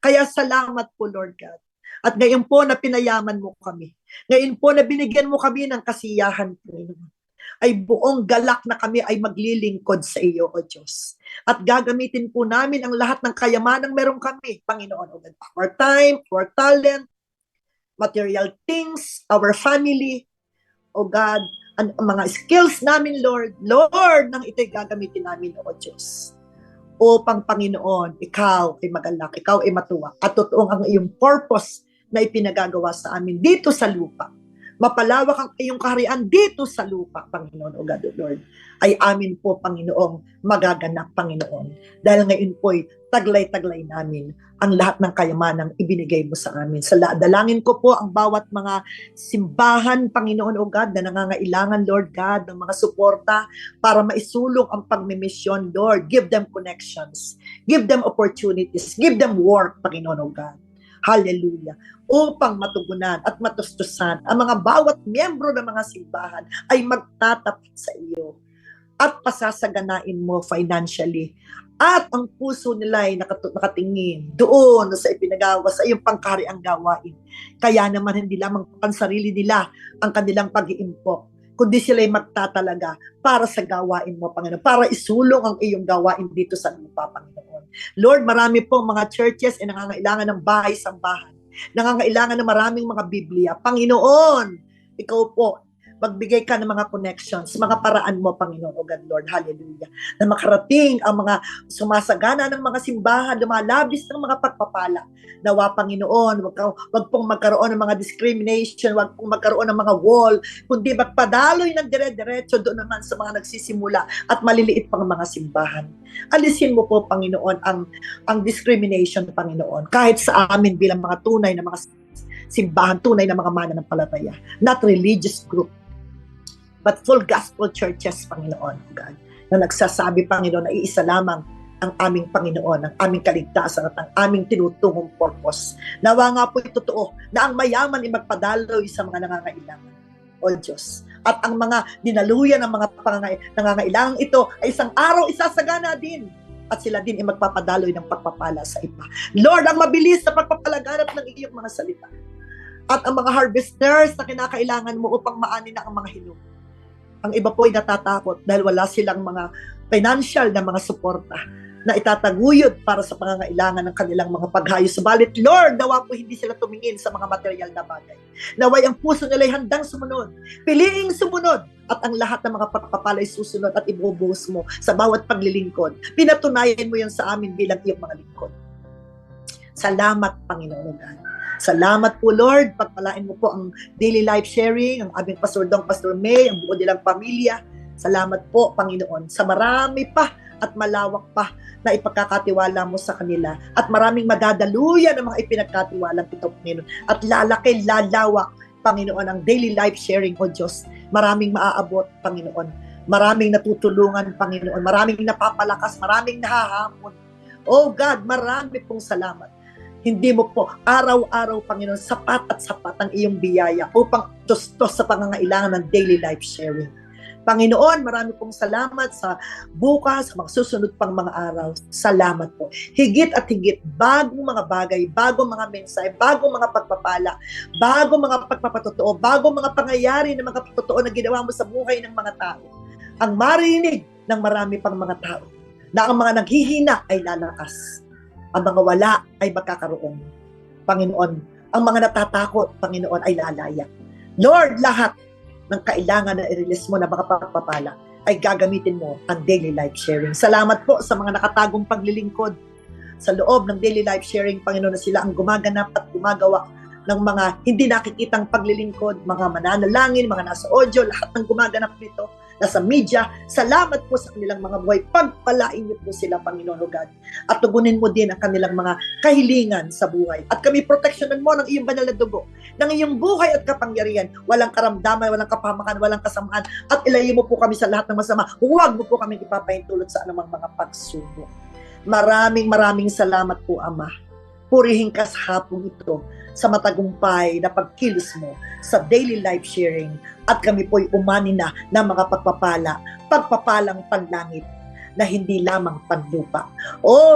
Kaya salamat po, Lord God. At ngayon po na pinayaman mo kami. Ngayon po na binigyan mo kami ng kasiyahan, Panginoon. Ay buong galak na kami ay maglilingkod sa iyo, O Diyos. At gagamitin po namin ang lahat ng kayamanang meron kami, Panginoon, O God. Our time, our talent, material things, our family, O God, ang mga skills namin, Lord. Lord, nang ito'y gagamitin namin, O Diyos. Upang Panginoon, ikaw ay magalak, ikaw ay matuwa. At totoong ang iyong purpose na ipinagagawa sa amin dito sa lupa. Mapalawak ang iyong kaharian dito sa lupa, Panginoon, O God, O Lord. Ay amin po, Panginoong magaganap, Panginoon. Dahil ngayon po'y taglay-taglay namin ang lahat ng kayamanang ibinigay mo sa amin. Dalangin ko po ang bawat mga simbahan, Panginoon, O God, na nangangailangan, Lord God, ng mga suporta para maisulong ang pagmimisyon, Lord. Give them connections. Give them opportunities. Give them work, Panginoon, O God. Hallelujah. Upang matugunan at matustusan ang mga bawat miyembro ng mga simbahan ay magtatapat sa iyo at pasasaganain mo financially. At ang puso nila ay nakatingin doon sa ipinagawa sa iyong pangkariang gawain. Kaya naman hindi lamang pansarili nila ang kanilang pag-iimpok, kundi sila ay magtatalaga para sa gawain mo, Panginoon, para isulong ang iyong gawain dito sa lupa, Panginoon. Lord, marami pong mga churches ay nangangailangan ng bahay-sambahan. Nangangailangan ng maraming mga Biblia. Panginoon, ikaw po, magbigay ka ng mga connections, mga paraan mo, Panginoon, O God, Lord, hallelujah, na makarating ang mga sumasagana ng mga simbahan, lumalabis ng mga pagpapala. Nawa, Panginoon, wag pong magkaroon ng mga discrimination, wag pong magkaroon ng mga wall, kundi magpadaloy ng dire-diretso doon naman sa mga nagsisimula at maliliit pang mga simbahan. Alisin mo po, Panginoon, ang discrimination, Panginoon, kahit sa amin bilang mga tunay na mga simbahan, tunay na mga mananampalataya, not religious group, but full gospel churches, Panginoon, God, na nagsasabi, Panginoon, na iisa lamang ang aming Panginoon, ang aming kaligtasan at ang aming tinutungong purpose. Nawa nga po ito totoo na ang mayaman ay magpadaloy sa mga nangangailangan, O Diyos. At ang mga dinaluyan ng mga nangangailangan ito ay isang araw isasagana din. At sila din ay magpapadaloy ng pagpapala sa iba. Lord, ang mabilis na pagpapalaganap ng iyong mga salita. At ang mga harvesters na kinakailangan mo upang maanin na ang mga hinog. Ang iba po ay natatakot dahil wala silang mga financial na mga suporta na itataguyod para sa pangangailangan ng kanilang mga paghayo. Subalit, Lord, nawa po hindi sila tumingin sa mga material na bagay. Naway ang puso nila ay handang sumunod. Piliing sumunod at ang lahat ng mga pagpapala ay susunod at ibubuhos mo sa bawat paglilingkod. Pinatunayan mo yan sa amin bilang iyong mga lingkod. Salamat, Panginoon. Salamat po, Lord. Pagpalain mo po ang daily life sharing, ang aming Pastor Dong, Pastor May, ang buo nilang pamilya. Salamat po, Panginoon, sa marami pa at malawak pa na ipagkakatiwala mo sa kanila. At maraming madadaluyan ng mga ipinagkatiwalang ito, Panginoon. At lalaki, lalawak, Panginoon, ang daily life sharing, O Diyos. Maraming maaabot, Panginoon. Maraming natutulungan, Panginoon. Maraming napapalakas, maraming nahahamon. Oh God, marami pong salamat. Hindi mo po araw-araw, Panginoon, sapat at sapat ang iyong biyaya upang tustos sa pangangailangan ng daily life sharing. Panginoon, marami pong salamat sa bukas, sa mga susunod pang mga araw. Salamat po. Higit at higit, bagong mga bagay, bagong mga mensahe, bagong mga pagpapala, bagong mga pagpapatotoo, bagong mga pangyayari na mga patotoo na ginawa mo sa buhay ng mga tao. Ang marinig ng marami pang mga tao na ang mga naghihina ay lalakas. Ang mga wala ay magkakaroon. Panginoon, ang mga natatakot, Panginoon, ay lalaya. Lord, lahat ng kailangan na i-release mo na mga pagpapala ay gagamitin mo ang daily life sharing. Salamat po sa mga nakatagong paglilingkod sa loob ng daily life sharing, Panginoon, na sila ang gumaganap at gumagawa ng mga hindi nakikitang paglilingkod, mga mananalangin, mga nasa audio, lahat ng gumaganap nito, nasa media. Salamat po sa kanilang mga buhay. Pagpalain niyo po sila, Panginoon o God. At tugunin mo din ang kanilang mga kahilingan sa buhay. At kami proteksyonan mo ng iyong banal na dugo, ng iyong buhay at kapangyarihan. Walang karamdaman, walang kapahamakan, walang kasamaan. At ilayo mo po kami sa lahat ng masama. Huwag mo po kami ipapahintulot sa anumang mga pagsubok. Maraming salamat po, Ama. Purihin ka sa hapong ito sa matagumpay na pagkilos mo sa daily life sharing, at kami po'y umani na ng mga pagpapalang panlangit na hindi lamang panlupa.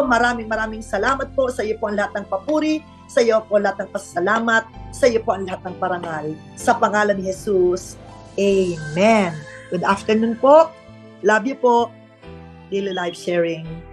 Maraming salamat po. Sa iyo po ang lahat ng papuri, sa iyo po ang lahat ng pasasalamat, sa iyo po ang lahat ng parangal. Sa pangalan ni Jesus, Amen. Good afternoon po. Love you po. Daily life sharing.